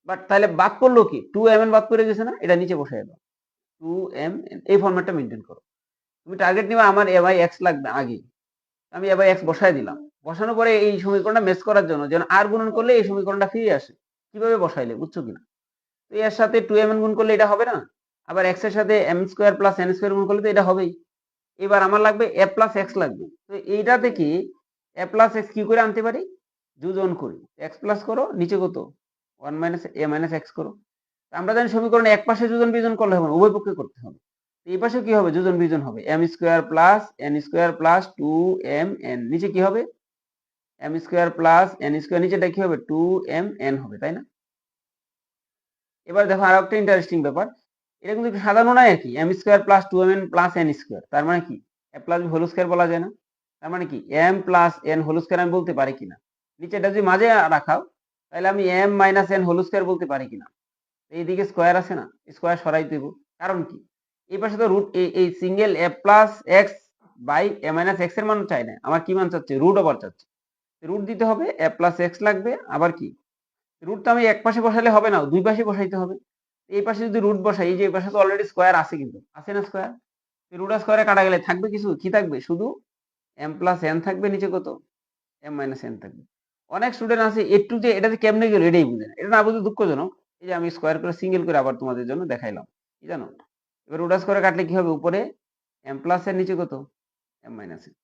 বাট তাহলে বাদ পড়লো কি 2mn বাদ পড়ে গেছে না, এটা নিচে বসায় দাও 2m, এই ফরম্যাটটা মেনটেন করো। তুমি টার্গেট নিবা আমার এ বাই এক্স লাগবে আগে, আমি এ বাই এক্স বসায় দিলাম, বসানোর পরে এই সমীকরণটা মেচ করার জন্য যেন আর গুণন করলে এই সমীকরণটা ফিরে আসে, কিভাবে বসাইলে বুঝছো কিনা। তো এর সাথে 2mn গুণ করলে এটা হবে না, আবার এক্স এর সাথে m square plus n square গুণ করলে তো এটা হবেই। এবার আমার লাগবে এ প্লাস এক্স লাগবে, তো এইটা থেকে এ প্লাস এক্স কি করে আনতে পারি, যোজন করি, এক্স প্লাস করো, নিচে কত 1 মাইনাস এ মাইনাস এক্স করো। আমরা জানি সমীকরণে এক পাশে যোজন বিয়োজন করলে হবে না, উভয় পক্ষে করতে হবে। এই পাশে কি হবে যোজন বিয়োজন হবে, M square plus N square plus 2mn, নিচে কি হবে M square plus N square, নিচেটা কি হবে 2mn হবে, তাই না। এবার দেখো আর একটা ইন্টারেস্টিং ব্যাপার, এটা কিন্তু সাধারণ নয় আর কি, M square plus 2mn plus N square, তার মানে কি A plus B whole square বলা যায় না, তার মানে কি M plus N whole square আমি বলতে পারি কিনা, নিচেটা যদি মাঝে রাখাও তাহলে আমি M minus N whole square বলতে পারি কিনা। এইদিকে স্কোয়ার আছে না, স্কোয়ার সরাই দেব, কারণ কি এই পাশে তো রুট, এই single A plus x by A minus x এর মান চাই না, আমার কি মান চাচ্ছে রুট ওভার চাচ্ছে, রুট দিতে হবে এ প্লাস এক্স লাগবে, আবার কি রুট তো আমি এক পাশে বসালে হবে না, দুই পাশে বসাইতে হবে। এই পাশে যদি রুট বসাই, এই যে এই পাশে তো অলরেডি স্কোয়ার আছে, কিন্তু আছে না স্কোয়ার, রুট আর স্কোয়ারে কাটা গেলে থাকবে কিছু, কি থাকবে শুধু এম প্লাস এন থাকবে, নিচে কত এম মাইনাস এন থাকবে। অনেক স্টুডেন্ট আছে একটু যে এটাতে কেমনে গেল এটাই বুঝে না, এটা না বুঝে দুঃখজনক। এই যে আমি স্কোয়ার করে সিঙ্গেল করে আবার তোমাদের জন্য দেখাইলাম, কি জানো, এবার ওটা স্কোয়ারে কাটলে কি হবে, উপরে এম প্লাস এর নিচে কত এম মাইনাস এন।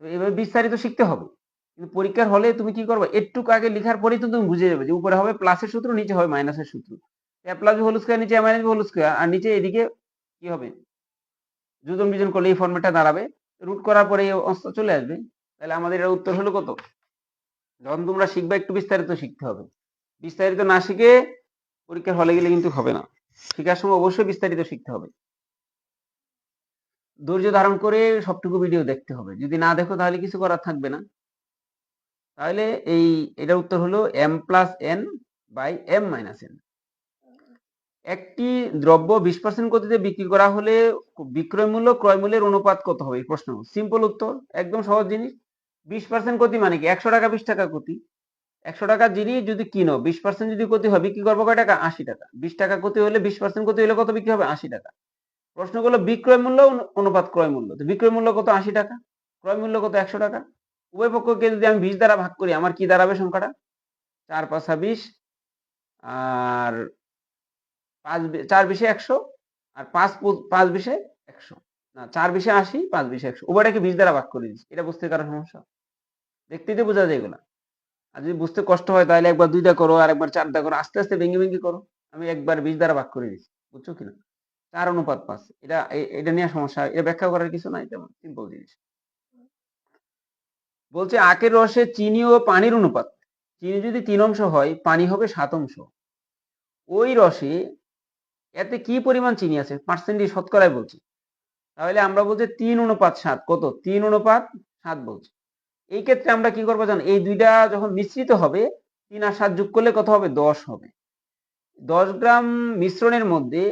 তো এভাবে বিস্তারিত শিখতে হবে, কিন্তু পরীক্ষার হলে তুমি কি করবে, একটু আগে লেখার পরেই তো তুমি বুঝে যাবে যে উপরে হবে প্লাসের সূত্র, নিচে হবে মাইনাসের সূত্র, এ প্লাস হোল স্কোয়ার নিচে এম মাইনাস হোল স্কোয়ার, আর নিচে এদিকে কি হবে, যোজন বিজন করলে এই ফর্মেটটা দাঁড়াবে, রুট করার পরে এই অবস্থা চলে আসবে। তাহলে আমাদের এর উত্তর হলো কত, যখন তোমরা শিখবে একটু বিস্তারিত শিখতে হবে, বিস্তারিত না শিখে পরীক্ষার হলে গেলে কিন্তু হবে না, শিখার সময় অবশ্যই বিস্তারিত শিখতে হবে, ধৈর্য ধারণ করে সবটুকু ভিডিও দেখতে হবে, যদি না দেখো তাহলে কিছু করার থাকবে না। তাহলে এই এটার উত্তর হলো M plus N by M minus N. একটি দ্রব্য 20% গতিতে বিক্রি করা হলে বিক্রয় মূল্য ক্রয় মূল্যের অনুপাত কত হবে, এই প্রশ্ন সিম্পল উত্তর, একদম সহজ জিনিস। 20% গতি মানে কি, 100 টাকা 20 টাকা গতি, 100 টাকার জিনিস যদি কিনো 20% যদি গতি হয় বিক্রি করবো কয় টাকা, 80 টাকা, 20 টাকা গতি হলে 20% গতি হলে কত বিক্রি হবে, 80 টাকা। প্রশ্ন করলো বিক্রয় মূল্য অনুপাত ক্রয় মূল্য, তো বিক্রয় মূল্য কত, 80 টাকা, ক্রয় মূল্য কত, 100 টাকা। উভয় পক্ষকে যদি আমি 20 দ্বারা ভাগ করি আমার কি দাঁড়াবে সংখ্যাটা, 4 5 20, আর 4 20 100, আর 5 5 20 100, না 4 20 80, 5 20 100, উভয়টাকে 20 দ্বারা ভাগ করে দিচ্ছি, এটা বুঝতে কারো সমস্যা, দেখতেই তো বোঝা যায় এগুলা। আর যদি বুঝতে কষ্ট হয় তাহলে একবার 2 দা করো আর একবার 4 দা করো, আস্তে আস্তে ভেঙে ভেঙে করো। আমি একবার 20 দ্বারা ভাগ করে দিচ্ছি, বুঝছো কিনা, 4 অনুপাত 5, এটা এটা নিয়ে সমস্যা, এটা ব্যাখ্যা করার কিছু নাই, তেমন সিম্পল জিনিস। বলছে আখের রসে চিনি ও পানির অনুপাত, চিনি যদি 3 অংশ হয় পানি হবে 7 অংশ, ওই রসে এতে কি পরিমাণ চিনি আছে, পার্সেন্টেজ শতকরায় বলছি। তাহলে আমরা বলছি 3 অনুপাত 7, কত, 3 অনুপাত 7 বলছি। এই ক্ষেত্রে আমরা কি করবো জানো, এই দুইটা যখন মিশ্রিত হবে 3 আর 7 যোগ করলে কত হবে, 10 হবে। 10 গ্রাম মিশ্রণের মধ্যে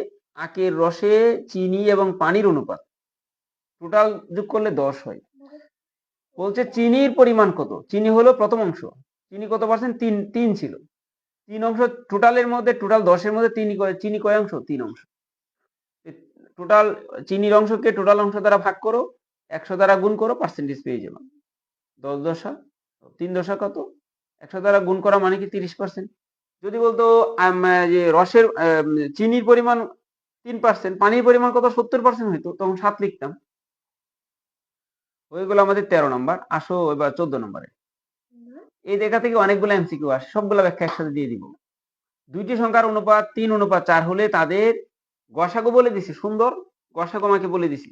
আখের রসে চিনি এবং পানির অনুপাত টোটাল যোগ করলে 10 হয়। বলছে চিনির পরিমাণ কত, চিনি হলো প্রথম অংশ, চিনি কত পার্সেন্ট, 3 ছিল, 3 অংশ টোটালের মধ্যে, টোটাল 10-এর মধ্যে চিনি কয় অংশ, 3 অংশ। টোটাল চিনির অংশকে টোটাল অংশ দ্বারা ভাগ করো, 100 দ্বারা গুণ করো, পার্সেন্টেজ পেয়ে যাবে। 10 দশা 3 দশা কত, 100 দ্বারা গুণ করা মানে কি 30%। যদি বলতো যে রসের চিনির পরিমাণ 3%, পানির পরিমাণ কত 70% হইতো, তখন 7 লিখতাম। ওইগুলো আমাদের 13 নম্বর। আসো এবার 14 নম্বরে। এই জায়গা থেকে অনেকগুলো এমসিকিউ আসে, সবগুলো ব্যাখ্যা একসাথে দিয়ে দিব। দুইটি সংখ্যার অনুপাত 3 অনুপাত 4 হলে তাদের গসাগু বলে দিছি, সুন্দর গসাগু আমাকে বলে দিছি।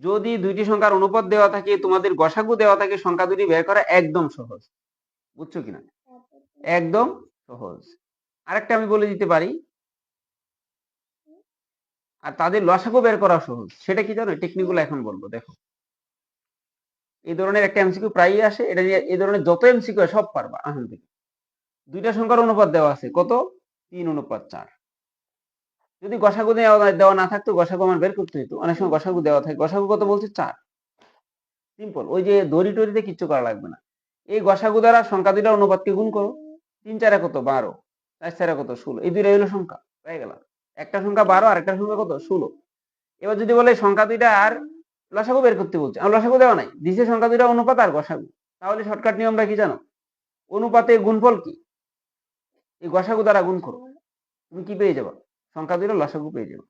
যদি দুইটি সংখ্যার অনুপাত দেওয়া থাকে, তোমাদের গসাগু দেওয়া থাকে, সংখ্যা দুটি বের করা একদম সহজ, বুঝছো কিনা, একদম সহজ। আরেকটা আমি বলে দিতে পারি, আর তাদের লসাগু বের করা সহজ, সেটা কি জানো, টেকনিকগুলো এখন বলবো, দেখো। এই ধরনের একটা এমসিকিউ প্রায়ই আসে, এটা নিয়ে এই ধরনের যত এমসিকিউ সব পারবা এখন থেকে। দুইটা সংখ্যার অনুপাত দেওয়া আছে, কত, 3 অনুপাত 4। যদি গসাগু দেওয়া না থাকতো, গসাগু আমার বের করতে হতো, অনেক সময় গসাগু দেওয়া থাকে, গসাগু কত বলছে, 4। সিম্পল, ওই যে দড়ি টড়িতে কিচ্ছু করা লাগবে না, এই গসাগু দ্বারা সংখ্যা দুইটার অনুপাতকে গুণ করো, 3 4 কত, 12, 4 4 কত, 16, এই দুইটা হলো সংখ্যা, হয়ে গেল। একটা সংখ্যা 12 আর একটা সংখ্যা কত, 16। এবার যদি বলে সংখ্যা দুইটা আর লসাগু বের করতে বলছে, আর লসাগু দেওয়া নাই, দিছে সংখ্যা দুইটা অনুপাত আর গসাগু, তাহলে শর্টকাট নিয়মটা কি জানো, অনুপাতের গুণফল কি, এই গসাগু দ্বারা গুণ করো, তুমি কি পেয়ে যাবে, সংখ্যা দুইটা লসাগু পেয়ে যাবে।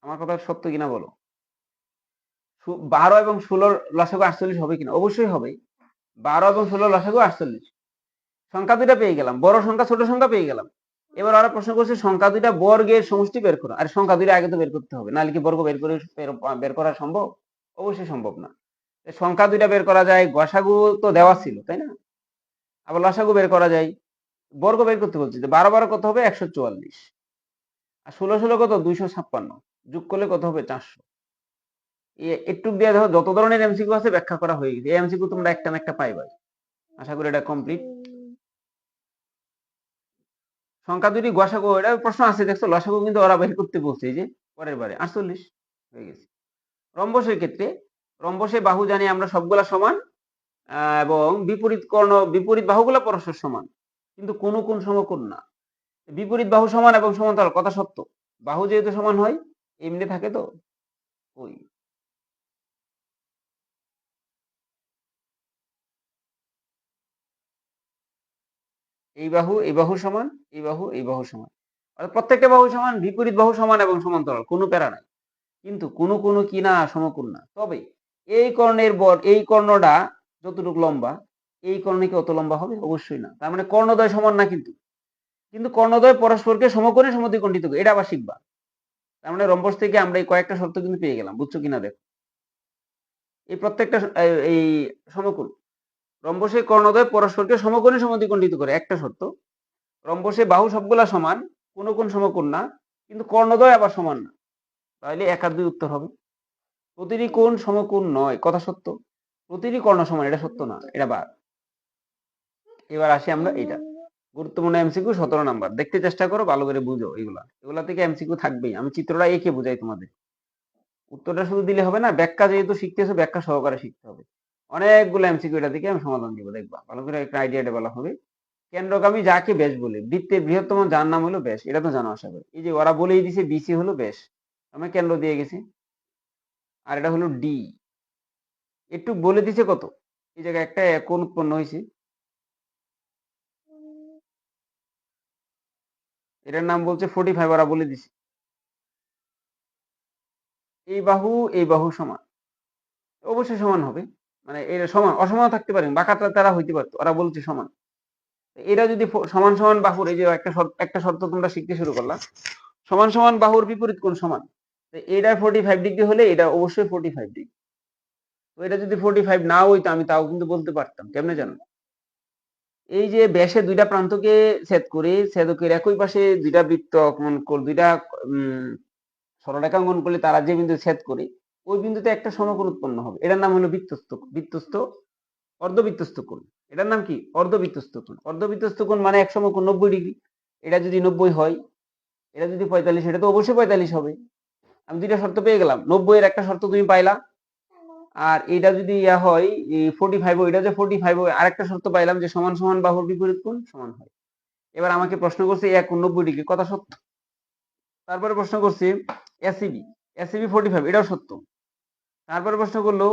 আমার কথা সত্য কিনা বলো, 12 এবং 16 লসাগু 48 হবে কিনা, অবশ্যই হবে। 12 এবং 16 লসাগু 48, সংখ্যা দুইটা পেয়ে গেলাম, বড় সংখ্যা ছোট সংখ্যা পেয়ে গেলাম। এবার ওরা প্রশ্ন করছে সংখ্যা দুইটা বর্গের সমষ্টি বের করো, আর সংখ্যা দুইটা আগে তো বের করতে হবে, নাহলে কি বর্গ বের করা সম্ভব, অবশ্যই সম্ভব না। সংখ্যা দুইটা বের করা যায়, গসাগু তো দেওয়া ছিল তাই না, আবার লসাগু বের করা যায়, বর্গ বের করতে বলছি, 12 12 কত হবে, 144, আর 16 16 কত, 256, যোগ করলে কত হবে, 400। একটু দিয়ে দেখো, যত ধরনের এমসিকিউ আছে ব্যাখ্যা করা হয়ে গেছে, এই এমসিকিউ তোমরা একটা না একটা পাইবাই। আশা করি এটা কমপ্লিট। সংখ্যা দুটি গসাগু, এটা প্রশ্ন আছে দেখছো, লসাগু কিন্তু ওরা বের করতে বলছে, এই যে পরের বারে 48 হয়ে গেছে। রম্বসের ক্ষেত্রে, রম্বসের বাহু জানি আমরা সবগুলা সমান, এবং বিপরীত বাহুগুলা পরস্পর সমান, কিন্তু কোন কোন সমকোণ না। বিপরীত বাহু সমান এবং সমান্তরাল, কথা সত্য, বাহু যেহেতু সমান হয় এমনি থাকে, তো ওই এই বাহু সমান, এই বাহু সমান, অর্থাৎ প্রত্যেকটা বাহু সমান, বিপরীত বাহু সমান এবং সমান্তরাল, কোনো প্যারা নাই। কিন্তু কোনো কি না, সমকোণ না। তবে এই কর্ণটা যতটুকু লম্বা, এই কর্ণে কি অত লম্বা হবে? অবশ্যই না। তার মানে কর্ণদ্বয় সমান না, কিন্তু কর্ণদ্বয় পরস্পরকে সমকোণে সমদ্বিখণ্ডিত করে, এটা আবার শিখবা। তার মানে রম্বস থেকে আমরা এই কয়েকটা শর্ত কিন্তু পেয়ে গেলাম, বুঝছো কিনা দেখো। এই প্রত্যেকটা এই সমকোণ, রম্বসের কর্ণদ্বয় পরস্পরকে সমকোণে সমদ্বিখণ্ডিত করে, একটা শর্ত। রম্বসে বাহু সবগুলা সমান, কোনো কোণ সমকোণ না, কিন্তু কর্ণদ্বয় আবার সমান না। তাহলে 1 আর 2 উত্তর হবে। প্রতিটি কোণ সমকোণ নয়, কথা সত্য। প্রতিটি কর্ণ সমান, এটা সত্য না, এটা বাদ। এবার আসি আমরা এটা গুরুত্বপূর্ণ এমসিকিউ 17 নাম্বার। দেখতে চেষ্টা করো, ভালো করে বুঝো। এগুলা থেকে এমসিকিউ থাকবেই। আমি চিত্রটা এঁকে বুঝাই তোমাদের, উত্তরটা শুধু দিলে হবে না, ব্যাখ্যা যেহেতু শিখতেছো, ব্যাখ্যা সহকারে শিখতে হবে। অনেকগুলো এমসিকিউ এটা থেকে আমি সমাধান দিব, দেখবা ভালো করে একটা আইডিয়া ডেভেলপ হবে। কেন্দ্রগামী যাকে ব্যাস বলে, বৃত্তের বৃহত্তম যার নাম হলো ব্যাস, এটা তো জানো আশা করি। এই যে ওরা বলেই দিছে বিসি হলো ব্যাস, আমি কেন্দ্র দিয়ে গেছি। আর এটা হলো ডি, একটু বলে দিছে কত, এই জায়গায় একটা কোণ উৎপন্ন হয়েছে, এটার নাম বলছে 45, ওরা বলে দিছে। এই বাহু সমান, অবশ্যই সমান হবে। মানে এর সমান, অসমান থাকতে পারে, বাঁকাটা তারা হইতে পারতো, ওরা বলছে সমান। এরা যদি সমান সমান বাহুর, এই যে একটা শর্ত তোমরা শিখতে শুরু করলা, সমান সমান বাহুর বিপরীত কোণ সমান, এটা 45 ডিগ্রি হলে এটা অবশ্যই 45 ডিগ্রি। তো এটা যদি 45 না হইতো, আমি তাও কিন্তু বলতে পারতাম। কেমনে জানো? এই যে ব্যাসের দুইটা প্রান্তকে ছেদ করে, ছেদকের একই পাশে দুইটা বৃত্ত অঙ্কন করে, দুইটা সরলরেখা অঙ্কন করলে তারা যে বিন্দু ছেদ করে, ওই বিন্দুতে একটা সমকোণ উৎপন্ন হবে। এটার নাম হলো অর্ধবৃত্তস্থ কোণ। এটার নাম কি? অর্ধবৃত্তস্থ কোণ। অর্ধবৃত্তস্থ কোণ মানে এক সমকোণ 90 ডিগ্রি। এটা যদি 90 হয়, এটা যদি 45, এটা তো অবশ্যই 45 হবে। আমি দুইটা শর্ত পেয়ে গেলাম, 90 এর একটা শর্ত তুমি পাইলা, আর এটা যদি ইয়া হয় 45, এটা যে 45 হয়, আরেকটা শর্ত পাইলাম যে সমান সমান বাহুর বিপরীত কোণ সমান হয়। এবার আমাকে প্রশ্ন করছে এক 90 ডিগ্রি, কথা সত্য। তারপরে প্রশ্ন করছে এসিবি, 45, এটাও সত্য। তারপরে প্রশ্ন করলো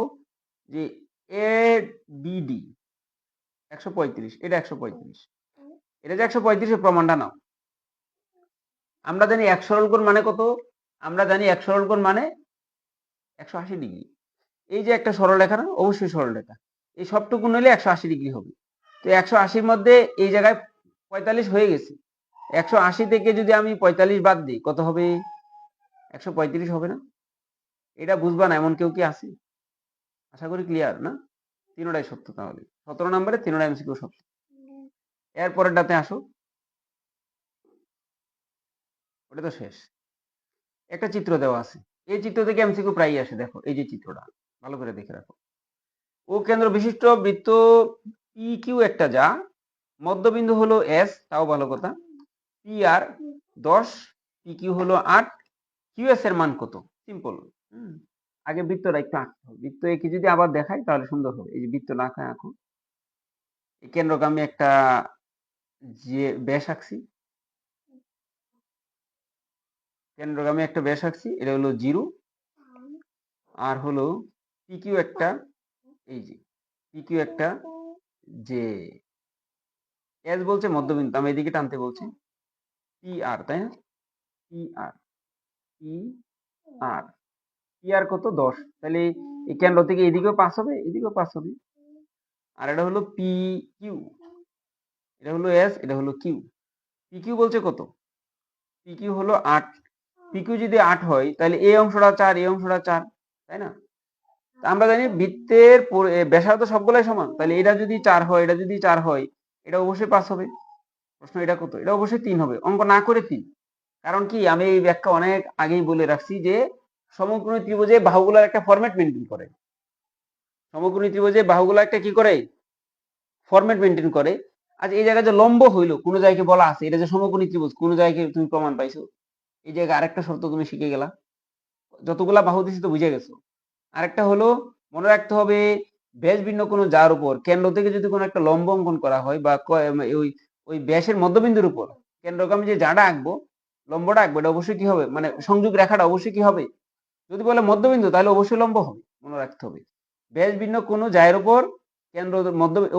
যে এ বিডি 135, এটা 135, এটা যে 135 এর প্রমাণটা নাও। আমরা জানি এক সরল কোণ মানে কত, আমরা জানি এক সরল কোণ মানে 180 ডিগ্রি। এই যে একটা সরলরেখা না, অবশ্যই সরলরেখা, এই সবটুকু নিলে 180 ডিগ্রি হবে। তো 180-র মধ্যে এই জায়গায় 45 হয়ে গেছে, 180 থেকে যদি আমি 45 বাদ দিই, কত হবে? 135 হবে না? এটা বুঝবা না এমন কেউ কি আছে? আশা করি ক্লিয়ার না? তিনটাই সত্য। তাহলে 17 নম্বরে তিনটা এমসিকিউ সত্য। এরপরের ডাতে আসো, ওটা তো শেষ। একটা চিত্র দেওয়া আছে, এই চিত্র থেকে এমসিকিউ প্রায়ই আসে। দেখো এই যে চিত্রটা, ভালো করে দেখে রাখো। ও কেন্দ্র বিশিষ্ট বৃত্ত পি কিউ একটা, যা মধ্যবিন্দু হলো এস, তাও ভালো কথা, পি আর 10, পি কিউ হলো 8, কিউ এস এর মান কত? সিম্পল। আগে বৃত্তটা একটু আঁকতে হবে। বৃত্ত এঁকে যদি আবার দেখাই তাহলে সুন্দর হবে। এই যে বৃত্ত না আঁকা আঁকো, এই কেন্দ্রগামী একটা যে ব্যাস আঁকছি, কেন্দ্রগামী একটা ব্যাস আঁকছি, এটা হলো 0, আর হলো পিকিউ একটা, এই যে পিকিউ একটা, যে এস বলছে মধ্যবিন্দু, আমি এদিকে টানতে বলছি, পি আর, তাই না? P R, P R, P R কত? 10। তাহলে এই কেন্দ্র থেকে এদিকেও পাস হবে, এদিকেও পাস হবে। আর এটা হলো পি কিউ, এটা হলো এস, এটা হলো কিউ। পি কিউ বলছে কত? পি কিউ হলো 8। পি কিউ যদি 8 হয়, তাহলে এই অংশটা 4, এই অংশটা 4, তাই না? আমরা জানি বৃত্তের ব্যাসার্ধ সবগুলাই সমান, তাহলে এটা যদি 4 হয়, এটা যদি 4 হয়, এটা অবশ্যই 5 হবে। প্রশ্ন এটা কত? এটা অবশ্যই 3 হবে। অঙ্ক না করে 3। কারণ কি, আমি এই ব্যাখ্যা অনেক আগেই বলে রাখছি যে সমকোণী ত্রিভুজে বাহুগুলোর একটা ফরম্যাট মেনটেন করে। সমকোণী ত্রিভুজে বাহুগুলো একটা কি করে? ফরম্যাট মেনটেন করে। আজ এই জায়গায় যে লম্ব হইলো, কোন জায়গায় বলা আছে এটা যে সমকোণী ত্রিভুজ, কোন জায়গায় তুমি প্রমাণ পাইছো? এই জায়গায় আরেকটা শর্ত তুমি শিখে গেলা, যতগুলা বাহু দিছি তো বুঝে গেছো। আরেকটা হলো মনে রাখতে হবে, ব্যাস ভিন্ন কোনো যার উপর কেন্দ্র থেকে যদি কোনো একটা লম্ব অঙ্কন করা হয়, বা ওই ওই ব্যাসের মধ্যবিন্দুর উপর কেন্দ্রকে আমি যে জাটা আঁকবো, লম্বটা আঁকবো, এটা অবশ্যই কি হবে? মানে সংযোগ রেখাটা অবশ্যই কি হবে? যদি বলে মধ্যবিন্দু, তাহলে অবশ্যই লম্ব হবে। মনে রাখতে হবে, ব্যাস ভিন্ন কোনো জায়ের উপর কেন্দ্র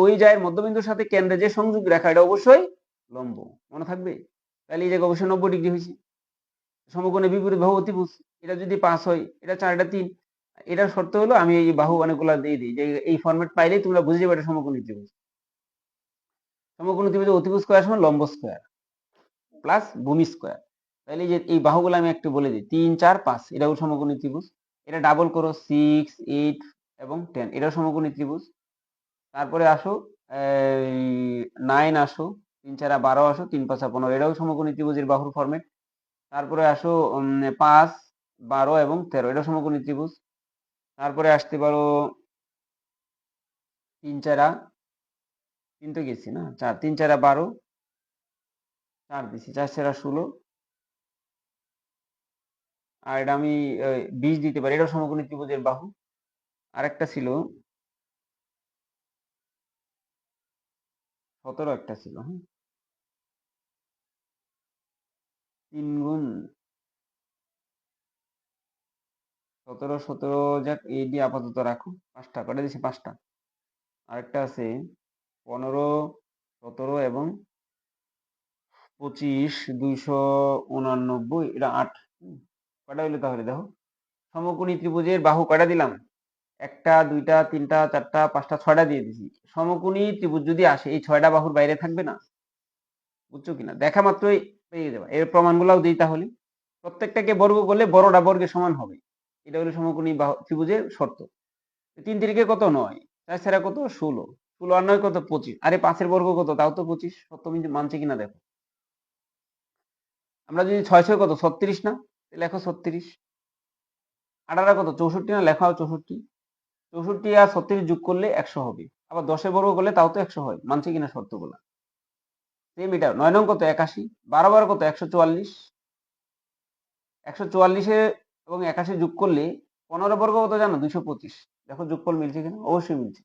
ওই জায়ের মধ্যবিন্দুর সাথে কেন্দ্রে যে সংযোগ রেখা, এটা অবশ্যই লম্ব, মনে থাকবে? তাহলে এই জায়গায় অবশ্যই 90° হয়েছে। সমকোণে বিপরীত বাহু অতিভুজ, এটা যদি 5 হয়, এটা 4, এটা 3। এটার শর্ত হলো আমি এই বাহু অনেকগুলা দিয়ে দিই, যে এই ফরম্যাট পাইলেই তোমরা বুঝে যাবে এটা সমকোণী ত্রিভুজ। সমকোণী ত্রিভুজে অতিভুজ স্কয়ার সমান লম্ব স্কয়ার প্লাস ভূমি স্কয়ার। তাহলে এই যে এই বাহুগুলো আমি একটু বলে দিই, 3, 4, 5 এটাও সমকোণী ত্রিভুজ। এটা ডাবল করো 6, 8 এবং 10, এটাও সমকোণী ত্রিভুজ। তারপরে আসো 9 আসো, 3, 4, 12 আসো, 3, 5, 15, এটাও সমকোণী ত্রিভুজের বাহুর ফরম্যাট। তারপরে আসো 5, 12 এবং 13, এটা সমকোণী ত্রিভুজ। তারপরে আসতে পারো 3, 4, 3 তো গেছি না, 4, 3, 4, 12, 4 দিছি, 4, 4, 16, আর এটা আমি 20 দিতে পারি, এটাও সমকোণী ত্রিভুজের বাহু। আরেকটা ছিল 17, একটা ছিল, হ্যাঁ, 3 গুণ 17, 17 যাক, এই দিয়ে আপাতত রাখো। 5টা কটা দিছি, 5টা। আরেকটা আছে 15, 17 এবং 25, 289, এটা 8। কটা হইলো তাহলে দেখো? সমকোণী ত্রিভুজের বাহু কয়টা দিলাম? 1টা, 2টা, 3টা, 4টা, 5টা, 6টা দিয়ে দিছি। সমকোণী ত্রিভুজ যদি আসে, এই 6টা বাহুর বাইরে থাকবে না? বুঝছো কিনা? দেখা মাত্রই পেয়ে যাবে। এর প্রমাণগুলোও দিই তাহলে। প্রত্যেকটাকে বর্গ করলে বড়টা বর্গের সমান হবে। এটা হলো সমকোণী ত্রিভুজের শর্ত। 3 তিরিকে কত? 9, 4 ছাড়া কত? 16, 16 আর 9 কত? 25। আরে 5 বর্গ কত? তাও তো 25। সত্য মানছে কিনা দেখো। আমরা যদি 6 6 কত? 36 না? লেখো 36। 18 কত? 64 না? লেখাও 64। 64 আর 36 যোগ করলে 100 হবে। আবার 10 বর্গ করলে তাও তো 100 হয়। মানছে কিনা শর্তগুলা? সেম এটা। 9 নং কত? 81। 12 12 কত? 144। 144 এবং 81 যোগ করলে 15 বর্গ কত জানো? 225। দেখো যোগফল মিলছে কিনা? অবশ্যই মিলছে।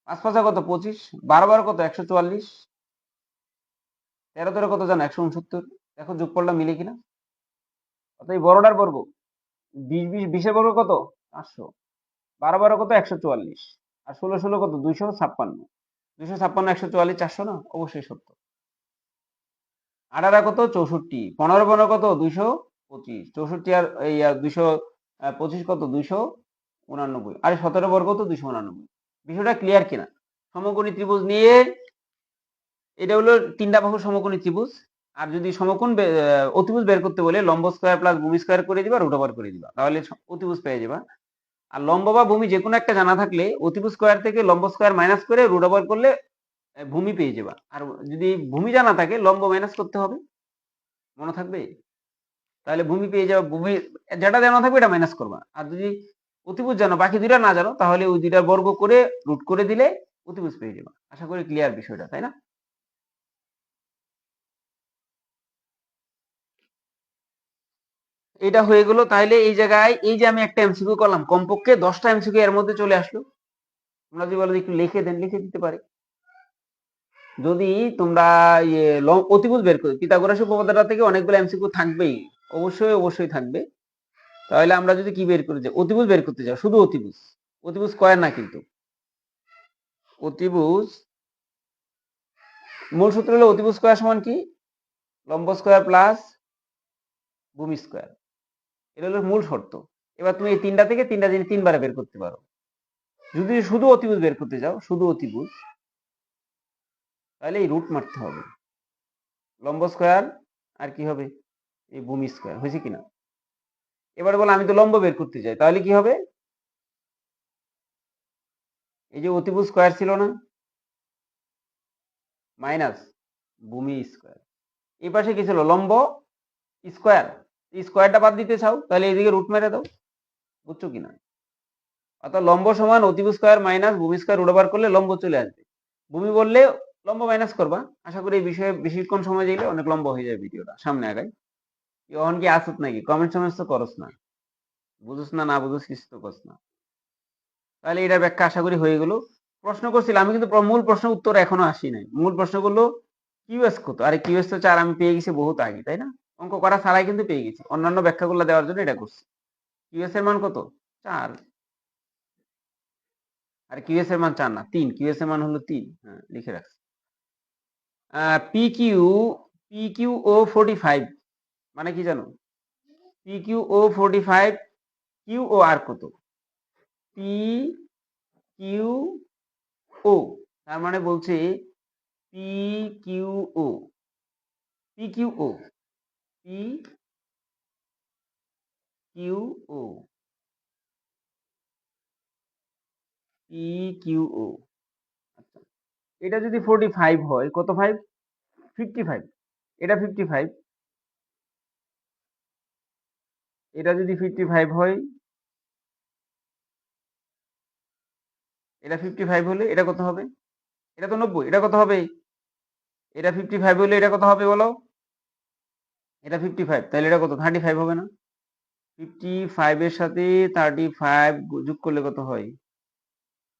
5 5 কত? 25। 12 12 কত? 144। 13 13 কত জানো? 169। দেখো যোগফলটা মিলে কিনা? অতএব বড়টার বর্গ 20 20, 20 এর বর্গ কত? 500। 12 12 কত? 144। আর 16 16 কত? 256। 256, 144, 400 না? অবশ্যই সত্য। 18 কত? 64। 15 15 কত? 225। 64 আর এই 225 কত? 289। আরে 17 বর্গ কত? 289। বিষয়টা ক্লিয়ার কিনা? সমকোণী ত্রিভুজ নিয়ে এটা হলো 3টা বাহুর সমকোণী ত্রিভুজ। আর যদি সমকোণ অতিভুজ বের করতে বলে লম্ব স্কয়ার প্লাস ভূমি স্কয়ার করে দিবা, রুট ওভার করে দিবা, তাহলে অতিভুজ পেয়ে যাবা। আর লম্ব বা ভূমি যে কোনো একটা জানা থাকলে অতিভুজ স্কয়ার থেকে লম্ব স্কয়ার মাইনাস করে রুট ওভার করলে ভূমি পেয়ে যাবা। আর যদি ভূমি জানা থাকে লম্ব মাইনাস করতে হবে, মনে থাকবে? তাহলে ভূমি পেয়ে যাবে। ভূমি যেটা জানা থাকবে এটা মাইনাস করবা। আর যদি অতিভুজ জানো, বাকি দুইটা না জানো, তাহলে ওই দুইটার বর্গ করে রুট করে দিলে অতিভুজ পেয়ে যাবা। আশা করি ক্লিয়ার বিষয়টা, তাই না? এটা হয়ে গেল। তাহলে এই জায়গায় এই যে আমি একটা এমসিকিউ করলাম, কমপক্ষে 10টা এমসিকিউ এর মধ্যে চলে আসলো। তোমরা যদি বলো একটু লিখে দেন, লিখে দিতে পারে। যদি তোমরা অতিভুজ বের করো, পিথাগোরাস উপপাদ্যটা থেকে অনেকগুলো এমসিকিউ থাকবেই, অবশ্যই অবশ্যই থাকবে। তাহলে আমরা যদি কি বের করতে যাই, অতিভুজ বের করতে যাও, শুধু অতিভুজ, অতিভুজ স্কয়ার না কিন্তু। অতিভুজ মূল সূত্র হলো অতিভুজ স্কয়ার সমান কি? লম্ব স্কয়ার প্লাস ভূমি স্কয়ার। এটা হলো মূল শর্ত। এবার তুমি এই তিনটা থেকে তিনটা জিনিস তিনবারে বের করতে পারো। যদি শুধু অতিভুজ বের করতে যাও, শুধু অতিভুজ, তাহলে এই রুট মারতে হবে। লম্ব স্কয়ার আর কি হবে? এই ভূমি স্কয়ার। হয়েছে কিনা? এবার বলো আমি তো লম্ব বের করতে চাই, তাহলে কি হবে? এই যে অতিভুজ স্কয়ার ছিল না, মাইনাস ভূমি স্কয়ার। এই পাশে কি ছিল? লম্ব স্কয়ার। স্কয়ারটা বাদ দিতে চাও, তাহলে এইদিকে রুট মেরে দাও। বুঝছো কিনা? অর্থাৎ লম্ব সমান অতিভুজ স্কয়ার মাইনাস ভূমি স্কয়ার রুট ওভার করলে লম্ব চলে আসবে। ভূমি বললে লম্ব মাইনাস করবা। আশা করি এই বিষয়ে বেশিক্ষণ সময় দিলে অনেক লম্ব হয়ে যায় ভিডিওটা, সামনে আগাই। এখন কি আসত নাকি? কমেন্ট সমেন্ট তো করস না, বুঝোস না, না বুঝোস কিছু তো করস না। তাহলে এটার ব্যাখ্যা আশা করি হয়ে গেল। প্রশ্ন করছিলাম আমি, কিন্তু মূল প্রশ্ন উত্তর এখনো আসি নাই। মূল প্রশ্ন করলো কিউএস কত? আরে কিউএস তো 4 আমি পেয়ে গেছি বহুত আগে, তাই না? অঙ্ক করা ছাড়াই কিন্তু পেয়ে গেছি, অন্যান্য ব্যাখ্যাগুলো দেওয়ার জন্য এটা করছি। কিউএস এর মান কত? 4। আর কিউএস এর মান 4 না 3, কিউএস এর মান হলো 3। হ্যাঁ, লিখে রাখছি। পি কিউ ও 45 মানে কি জানো? পি কিউ ও 45 কিউ ও আর কত? পি কিউ ও, তার মানে বলছে পি কিউ ও, পি কিউ ও, পি কিউ ও, পি কিউ ও। আচ্ছা, এটা যদি 45 হয়, কত 5? 55। এটা 55, এটা যদি 55 হয়, এটা 55 হলে এটা কত হবে? এটা তো 90, এটা কত হবে? এটা 55 হলে এটা কত হবে বলো? এটা 55, তাহলে এটা কত? 35 হবে না? 55 এর সাথে 35 যোগ করলে কত হয়?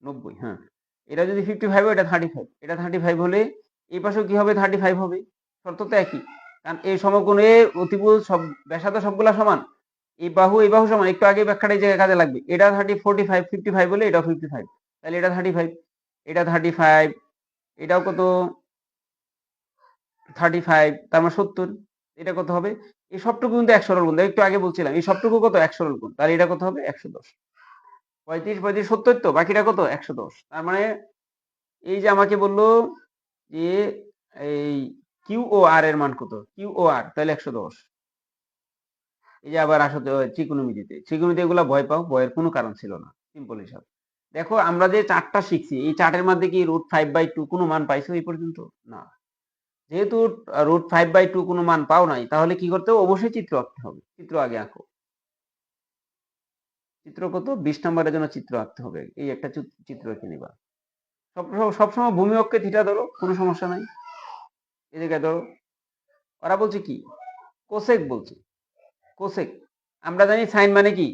90। হ্যাঁ, এটা যদি 55 হয়, এটা 35, এটা 35 হলে এই পাশেও কি হবে? 35 হবে। শর্ত তো একই, কারণ এই সমকোণে অতিভুজ সব ব্যাসার্ধ সবগুলা সমান, এই বাহু সমান। একটু আগে ব্যাখ্যাটা এই জায়গায় কাজে লাগবে। এটা 45 55 হলে এটাও 55, তাহলে এটা 35, এটা 35, এটাও কত? 35, তার মানে 70। এটা কত হবে? এই সবটুকু কিন্তু 1 সরল গুণ। একটু আগে বলছিলাম এই সবটুকু কত? 1 সরল গুণ। তাহলে এটা কত হবে? 110। 35 35 70, তো বাকিটা কত? 110। তার মানে এই যে আমাকে বললো যে এই কিউ ও আর এর মান কত? কিউ ও আর, তাহলে 110। এই যে আবার আসো তো ত্রিকোণমিতিতে এগুলা ভয় পাও, ভয়ের কোনো কারণ ছিল না, সিম্পল হিসাব। দেখো আমরা যে চার্টটা শিখছি, এই চার্টের মধ্যে কি √5/2 কোনো মান পাইছো এই পর্যন্ত? না। যেহেতু √5/2 কোনো মান পাও নাই, তাহলে কি করতে হবে? অবশ্যই চিত্র আঁকতে হবে। চিত্র আগে আঁকো। চিত্র কত? 20 নম্বরের জন্য চিত্র আঁকতে হবে। এই একটা চিত্র এঁকে নিবা। সবসময় ভূমি অক্ষে থিটা ধরো, কোনো সমস্যা নাই। এদিকে ধরো, ওরা বলছে কি? কোসেক বলছে। কোসেক, আমরা জানি সাইন মানে কি?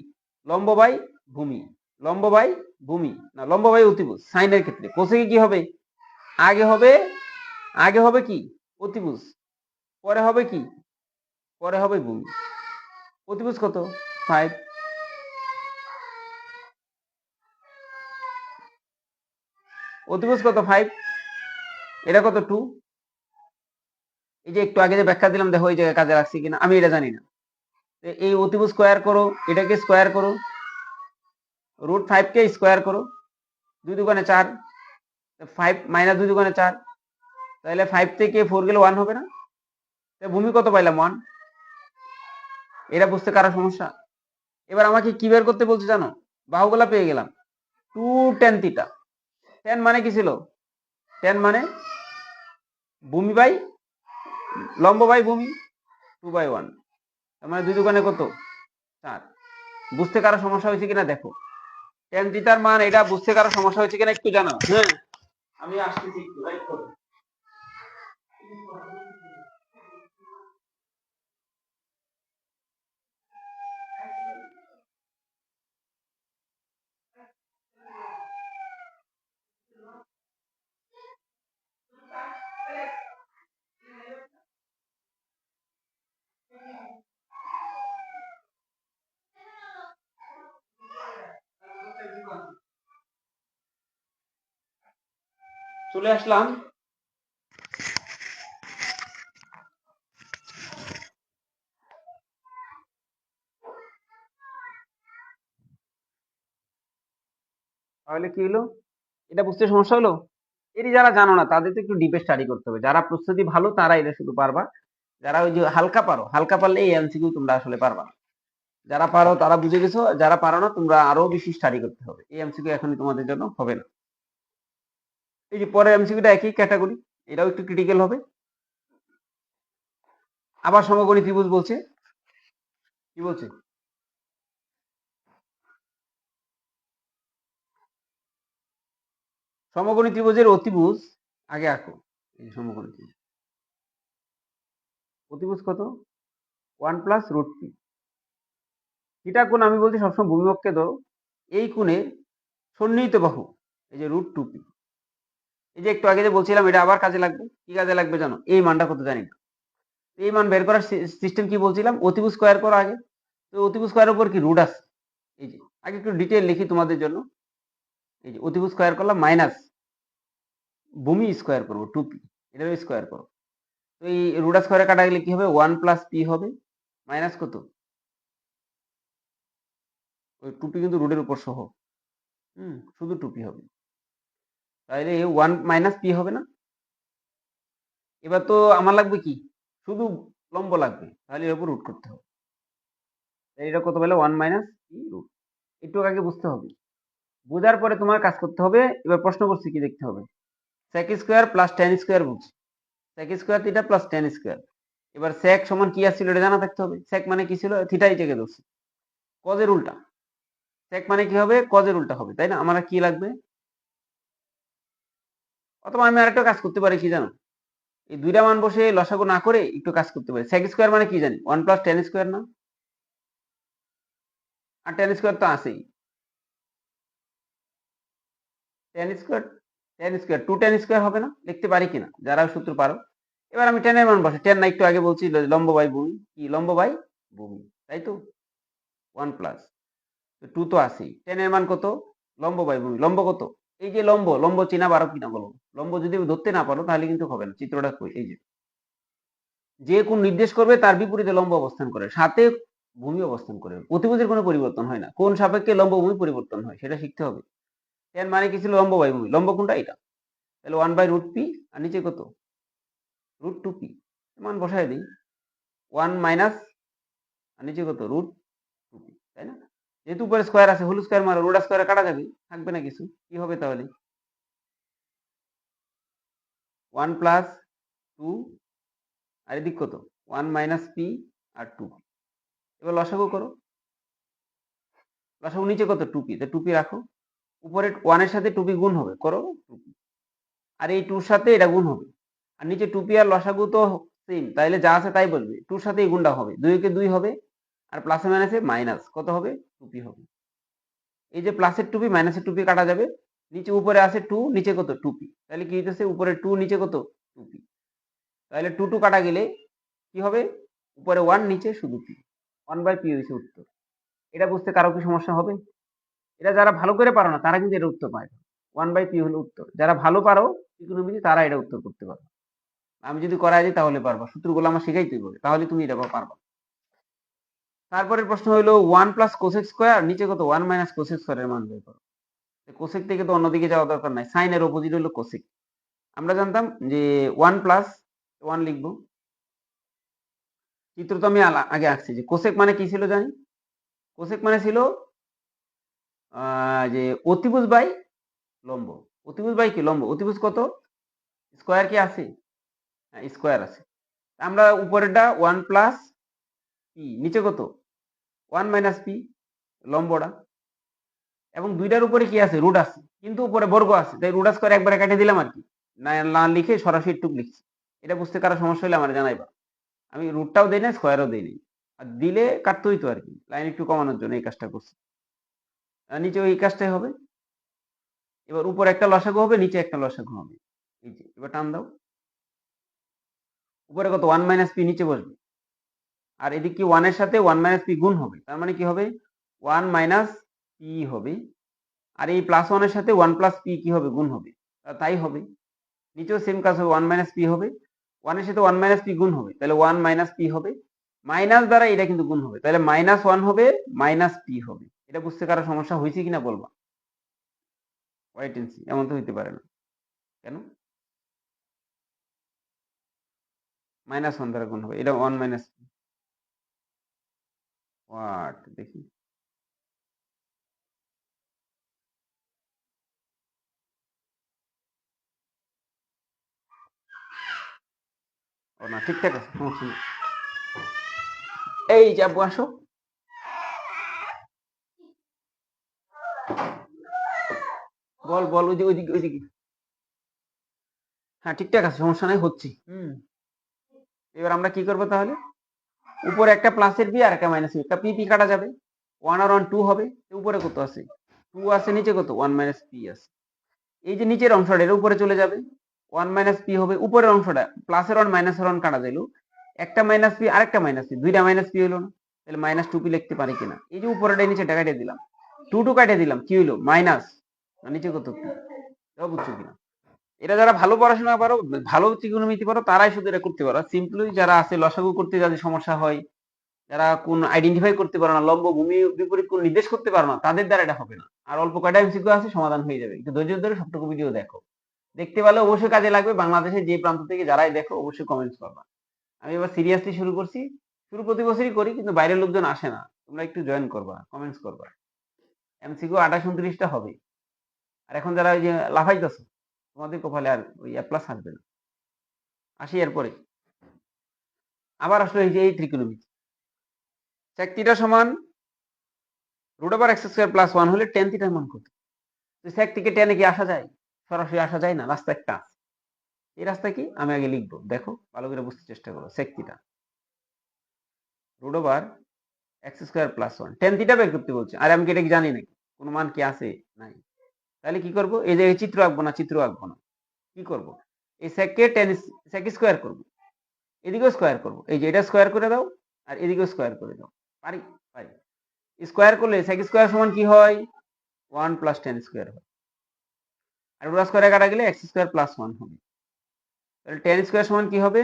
লম্ব বাই ভূমি, লম্ব বাই ভূমি না, লম্ব বাই অতিভুজ। সাইনের ক্ষেত্রে কোসেকে কি হবে? আগে হবে, আগে হবে কি? অতিভুজ, পরে হবে কি? পরে হবে ভূমি। অতিভুজ কত? 5। অতিভুজ কত? 5। এটা কত? 2। এই যে একটু আগে যে ব্যাখ্যা দিলাম, দেখো এই জায়গায় কাজে রাখছি কিনা, আমি এটা জানি না। এই অতিভুজ স্কোয়ার করো, এটাকে স্কোয়ার করো, √5 কে স্কোয়ার করো, 2 দুগুণে 4, 5 মাইনাস 2 দুগুণে 4, তাহলে 5 থেকে 4 গেলে 1 হবে না? ভূমি কত পাইলাম? 1। এটা বুঝতে কারো সমস্যা? এবার আমাকে কি বের করতে বলছে জানো? বাহুগুলা পেয়ে গেলাম। 2 tan থিটা। tan মানে কি ছিল? tan মানে ভূমি বাই লম্ব বাই ভূমি, 2/1। তার মানে 2 দুগুণে কত? 4। বুঝতে কারো সমস্যা হয়েছে কিনা দেখো। tan থিটার মান এটা বুঝতে কারো সমস্যা হয়েছে কিনা একটু জানাও। হ্যাঁ, আমি আসতেছি একটু, রাইট করো। চলে আসলাম। তাহলে কি হলো? এটা বুঝতে সমস্যা হলো? এটি যারা জানো না তাদের তো একটু ডিপে স্টাডি করতে হবে। যারা প্রস্তুতি ভালো তারা এটা শুধু পারবা। যারা ওই যে হালকা পারো, হালকা পারলে এই এমসিকিউ তোমরা আসলে পারবা না। যারা পারো তারা বুঝে গেছো, যারা পারো না তোমরা আরো বেশি স্টাডি করতে হবে। এই এমসিকিউ এখনই তোমাদের জন্য হবে না। এই যে পরের এমসিকিউটা একই ক্যাটাগরি, এটাও একটু ক্রিটিক্যাল হবে। আবার সমকোণী ত্রিভুজ বলছে। কি বলছে? সমকোণী ত্রিভুজের অতিভুজ আগে আঁকো। এই সমকোণী ত্রিভুজ অতিভুজ কত? 1 প্লাস √p। থিটা কোণ আমি বলছি সবসময় ভূমি অক্ষে ধরো। এই কোণের সন্নিহিত বাহু, এই যে √2p। এই যে একটু আগে যে বলছিলাম, এটা আবার কাজে লাগবে। কি কাজে লাগবে জানো? এই মানটা কত জানি না। এই মান বের করার সিস্টেম কি বলছিলাম? অতিভুজ স্কোয়ার করো আগে। তো অতিভুজ স্কোয়ারের উপর কি রুট আছে? এই যে আগে একটু ডিটেল লিখি তোমাদের জন্য। এই যে অতিভুজ স্কোয়ার করলাম মাইনাস ভূমি স্কোয়ার করবো 2p। এটারও স্কোয়ার করো। তো এই রুট স্কোয়ারে কাটা গেলে কি হবে, 1 প্লাস পি হবে মাইনাস কত, ওই টুপি কিন্তু রুটের উপর সহ, শুধু টুপি হবে, তাহলে 1 মাইনাস পি হবে না। এবার তো আমার লাগবে কি, শুধু লম্ব লাগবে, তাহলে এর উপর রুট করতে হবে। এটা কত পেলে, 1 মাইনাস পি রুট। একটু আগে বুঝতে হবে, বোঝার পরে তোমার কাজ করতে হবে। এবার প্রশ্ন করছি কি দেখতে হবে, sec square plus tan square বুঝছি, sec square theta plus tan square. এবার sec সমান কি আসছিল এটা জানা থাকতে হবে। sec মানে কি ছিল, থিটাই থেকে ধরছি, কজের উল্টা। sec মানে কি হবে, কজের উল্টা হবে, তাই না। আমার কি লাগবে, অথবা আমি আরেকটা কাজ করতে পারি কি জানো, এই দুইটা মান বসে লসাগু না করে একটু কাজ করতে পারি। sec স্কোয়ার মানে কি জানি, 1 প্লাস tan স্কোয়ার না, আর tan স্কোয়ার তো আছেই, tan square, tan square 2 tan square হবে না, লিখতে পারি কিনা যারা সূত্র পারো। এবার আমি tan এর মান বসে, tan না একটু আগে বলছি লম্ব বাই ভূমি, কি লম্ব বাই ভূমি, তাই তো 1 প্লাস 2 তো আছেই, tan এর মান কত, লম্ব বাই ভূমি, লম্ব কত, এই যে লম্ব, লম্ব চেনা পারো কিনা বলো। লম্ব যদি ধরতে না পারো তাহলে কিন্তু হবে না, চিত্রটা কই, এই যে যে কোন নির্দেশ করবে তার বিপরীতে লম্ব অবস্থান করে, সাথে ভূমি অবস্থান করে, অতিভুজের কোনো পরিবর্তন হয় না, কোন সাপেক্ষে লম্ব ভূমি পরিবর্তন হয় সেটা শিখতে হবে। tan মানে কি ছিল, লম্ব বাই ভূমি, লম্ব কোনটা এটা, তাহলে 1 বাই রুট পি, আর নিচে কত, রুট টু পি, মান বসায় দিই, 1 মাইনাস, আর নিচে কত, রুট টু পি, তাই না। যেহেতু উপরে স্কোয়ার আছে, হোল স্কোয়ার মারো, রুট স্কোয়ারে কাটা যাবে, থাকবে না কিছু, কি হবে তাহলে 1 প্লাস 2, আর এদিক কত, 1 মাইনাস পি আর 2। এবার লসাগু করো, লসাগু নিচে কত, টুপি, তো টুপি রাখো, উপরে 1 এর সাথে টুপি গুণ হবে, করো টুপি, আর এই 2 সাথে এটা গুণ হবে, আর নিচে টুপি আর লসাগু তো সেম, তাইলে যা আছে তাই বলবে, 2 সাথে এই গুণটা হবে, 2 কে 2 হবে, আর প্লাসে মাইনাসে মাইনাস, কত হবে, টুপি হবে। এই যে প্লাসের টুপি মাইনাসের টুপি কাটা যাবে, নিচে উপরে আছে 2, নিচে কত, টুপি, তাহলে কি হইতেছে, উপরে 2 নিচে কত, টুপি, তাহলে 2 2 কাটা গেলে কি হবে, উপরে 1 নিচে শুধু পি, 1 বাই পি হয়েছে উত্তর। এটা বুঝতে কারো কি সমস্যা হবে, এটা যারা ভালো করে পারো না তারা কিন্তু এটা উত্তর পায়, 1 বাই পি হলো উত্তর, যারা ভালো পারো ইকোনমিক্স তারা এটা উত্তর করতে পারো। আমি যদি করাই দিই তাহলে পারবা, সূত্রগুলো আমার শিখাইতেই হবে, তাহলে তুমি এটা পারবা। তারপরের প্রশ্ন হলো 1 প্লাস কোসেক স্কোয়ার, নিচে কত, 1 মাইনাস কোসেক স্কোয়ারের মান বের করো। কোসেক থেকে তো অন্যদিকে যাওয়া দরকার নাই, সাইনের অপোজিট হলো কোসেক। আমরা জানতাম যে 1 প্লাস 1 লিখবো, চিত্র তো আমি আগে আঁকছি, যে কোসেক মানে কি ছিল জানি, কোসেক মানে ছিল যে অতিভুজ বাই লম্ব, অতিভুজ বাই কি লম্ব, অতিভুজ কত, স্কোয়ার কি আছে, হ্যাঁ স্কোয়ার আছে, আমরা উপরেরটা 1 প্লাস পি, নিচে কত, 1 মাইনাস পি লম্বটা, এবং দুইটার উপরে কি আছে, রুট আছে, কিন্তু উপরে বর্গ আছে, তাই রুট স্কোয়ার একবারে কেটে দিলাম আর কি, না লিখে সরাসরি টুক লিখছি। এটা বুঝতে কারো সমস্যা হলে আমার জানাইবা, আমি রুটটাও দেই না, স্কোয়ারও দেই নাই, আর দিলে কাটতে হইতো আর কি, লাইন একটু কমানোর জন্য এই কাজটা করছি। আর নিচে ওই কাজটাই হবে, এবার উপরে একটা লসাগু হবে, নিচে একটা লসাগু হবে, এই যে এবার টান দাও, উপরে কত, 1 মাইনাস পি নিচে বসবে, আর এদিক কি 1 এর সাথে 1 মাইনাস পি গুণ হবে, তার মানে কি হবে, 1 মাইনাস পি হবে, আর এই প্লাস 1 এর সাথে 1 প্লাস পি কি হবে, গুণ হবে, তাই হবে, নিচেও সেম কাজ হবে, 1 মাইনাস পি হবে, 1 এর সাথে 1 মাইনাস পি গুণ হবে, তাহলে 1 মাইনাস পি হবে, মাইনাস দ্বারা এটা কিন্তু গুণ হবে, তাহলে মাইনাস 1 হবে, মাইনাস পি হবে। এটা বুঝতে কারো সমস্যা হয়েছে কিনা বলবা, ওয়াইট এন্ড সি, এমন তো হইতে পারে না, কেন, মাইনাস 1 দ্বারা গুণ হবে, এটা 1 মাইনাস হোয়াট দেখি, ও না ঠিকঠাক আছে, সমস্যা নেই। এই যে আব্বু আসো, বল বল, ওই যে ওইদিকে ওইদিকে, হ্যাঁ ঠিকঠাক আছে, সমস্যা নাই, হচ্ছে এবার আমরা কি করবো তাহলে, উপরে একটা প্লাসের পি আর একটা মাইনাসের একটা পি, পি কাটা যাবে, 1 আর 1 2 হবে, উপরে কত আছে, 2 আছে, নিচে কত, 1 মাইনাস পি আছে, এই যে নিচের অংশটা এর উপরে চলে যাবে, 1 মাইনাস পি হবে, উপরের অংশটা প্লাসের 1 মাইনাসের 1 কাটা যাইলো, একটা মাইনাস পি আরেকটা মাইনাস পি, দুইটা মাইনাস পি হলো না, তাহলে মাইনাস 2 পি লিখতে পারি কিনা, এই যে উপরেটা নিচেটা কাটে দিলাম, 2 2 কাটে দিলাম, কি হইলো, মাইনাস, নিচে কত পি, বুঝছো কিনা, এটা যারা ভালো পড়াশোনা পারো, ভালো ত্রিকোণমিতি পারো, তারাই শুধু এটা করতে পারো। সিম্পলি যারা আছে লসাগু করতে যাদের সমস্যা হয়, যারা কোন আইডেন্টিফাই করতে পারো না, লম্ব ভূমি বিপরীত কোন নির্দেশ করতে পারো না, তাদের দ্বারা এটা হবে না। আর অল্প কয়টা এমসিকিউ আছে, সমাধান হয়ে যাবে। একটু ধৈর্য ধরে সবটুকু ভিডিও দেখো। দেখতে পারলে অবশ্যই কাজে লাগবে। বাংলাদেশের যে প্রান্ত থেকে যারাই দেখো অবশ্যই কমেন্টস করবা। আমি এবার সিরিয়াসলি শুরু করছি। শুরু প্রতি বছরই করি, কিন্তু বাইরের লোকজন আসে না। তোমরা একটু জয়েন করবা, কমেন্টস করবা। এমসিকিউ 28-29টা হবে। আর এখন যারা ওই যে লাফাইতেছো, তোমাদের কপালে আর ওই এ প্লাস আসবে না। আসি এরপরে। আবার আসলে এই যে এই ত্রিকোণমিতি, sec থিটা সমান √x² + 1 হলে tan থিটার মান কত? তো sec থেকে tan এ কি আসা যায়? সরাসরি আসা যায় না, রাস্তা একটা আছে। এই রাস্তা কি আমি আগে লিখবো, দেখো ভালো করে বুঝতে চেষ্টা করো। sec theta √x² + 1, tan theta বের করতে বলছে। আর আমি কি এটা কি জানি নাকি? কোনো মান কি আছে? নাই। তাহলে কি করব? এই যে চিত্র আঁকবো না, চিত্র আঁকবো না। কি করব? এই sec কে tan sec স্কয়ার করব। এদিকেও স্কয়ার করব। এই যে এটা স্কয়ার করে দাও, আর এদিকেও স্কয়ার করে দাও। পারি? পারি। স্কয়ার করলে sec স্কয়ার সমান কি হয়? 1 + tan স্কয়ার হয়। আর পুরা স্কয়ারে কাটা গেলে x² + 1 হবে। তাহলে tan স্কয়ার সমান কি হবে?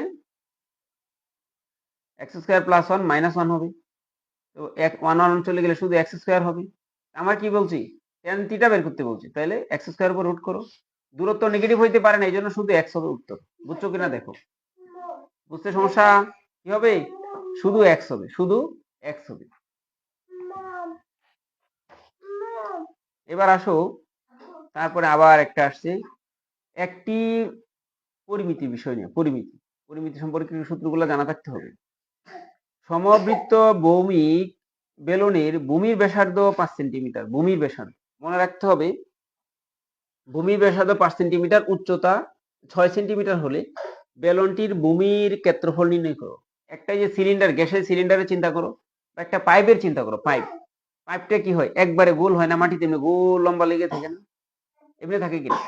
x² + 1 - 1 হবে। তো 1 চলে গেলে শুধু x² হবে। আমার কি বলছি? tan থিটা বের করতে বলছি। তাহলে x² উপর রুট করো। দূরত্ব নেগেটিভ হইতে পারে না, এইজন্য শুধু x হবে উত্তর। বুঝছো কিনা দেখো। বুঝতে সমস্যা? কি হবে? শুধু x হবে, শুধু x হবে। এবার আসো, তারপরে আবার একটা আসছে, একটি পরিমিতি বিষয় নিয়ে। পরিমিতি, পরিমিতি সম্পর্কে সূত্রগুলো জানা থাকতে হবে। সমবৃত্ত ভৌমিক বেলনের ভূমির ব্যাসার্ধ 5 সেন্টিমিটার। ভূমির ব্যাসার্ধ মনে রাখতে হবে, ভূমির ব্যাসার্ধ 5 সেন্টিমিটার, উচ্চতা 6 সেন্টিমিটার হলে বেলনটির ভূমির ক্ষেত্রফল নির্ণয় করো। একটা যে সিলিন্ডার, গ্যাসের সিলিন্ডারের চিন্তা করো, বা একটা পাইপের চিন্তা করো। পাইপটা কি হয়? একবারে গোল হয় না, মাটিতে এমনি গোল লম্বা লেগে থাকে না? এমনি থাকে কিনা?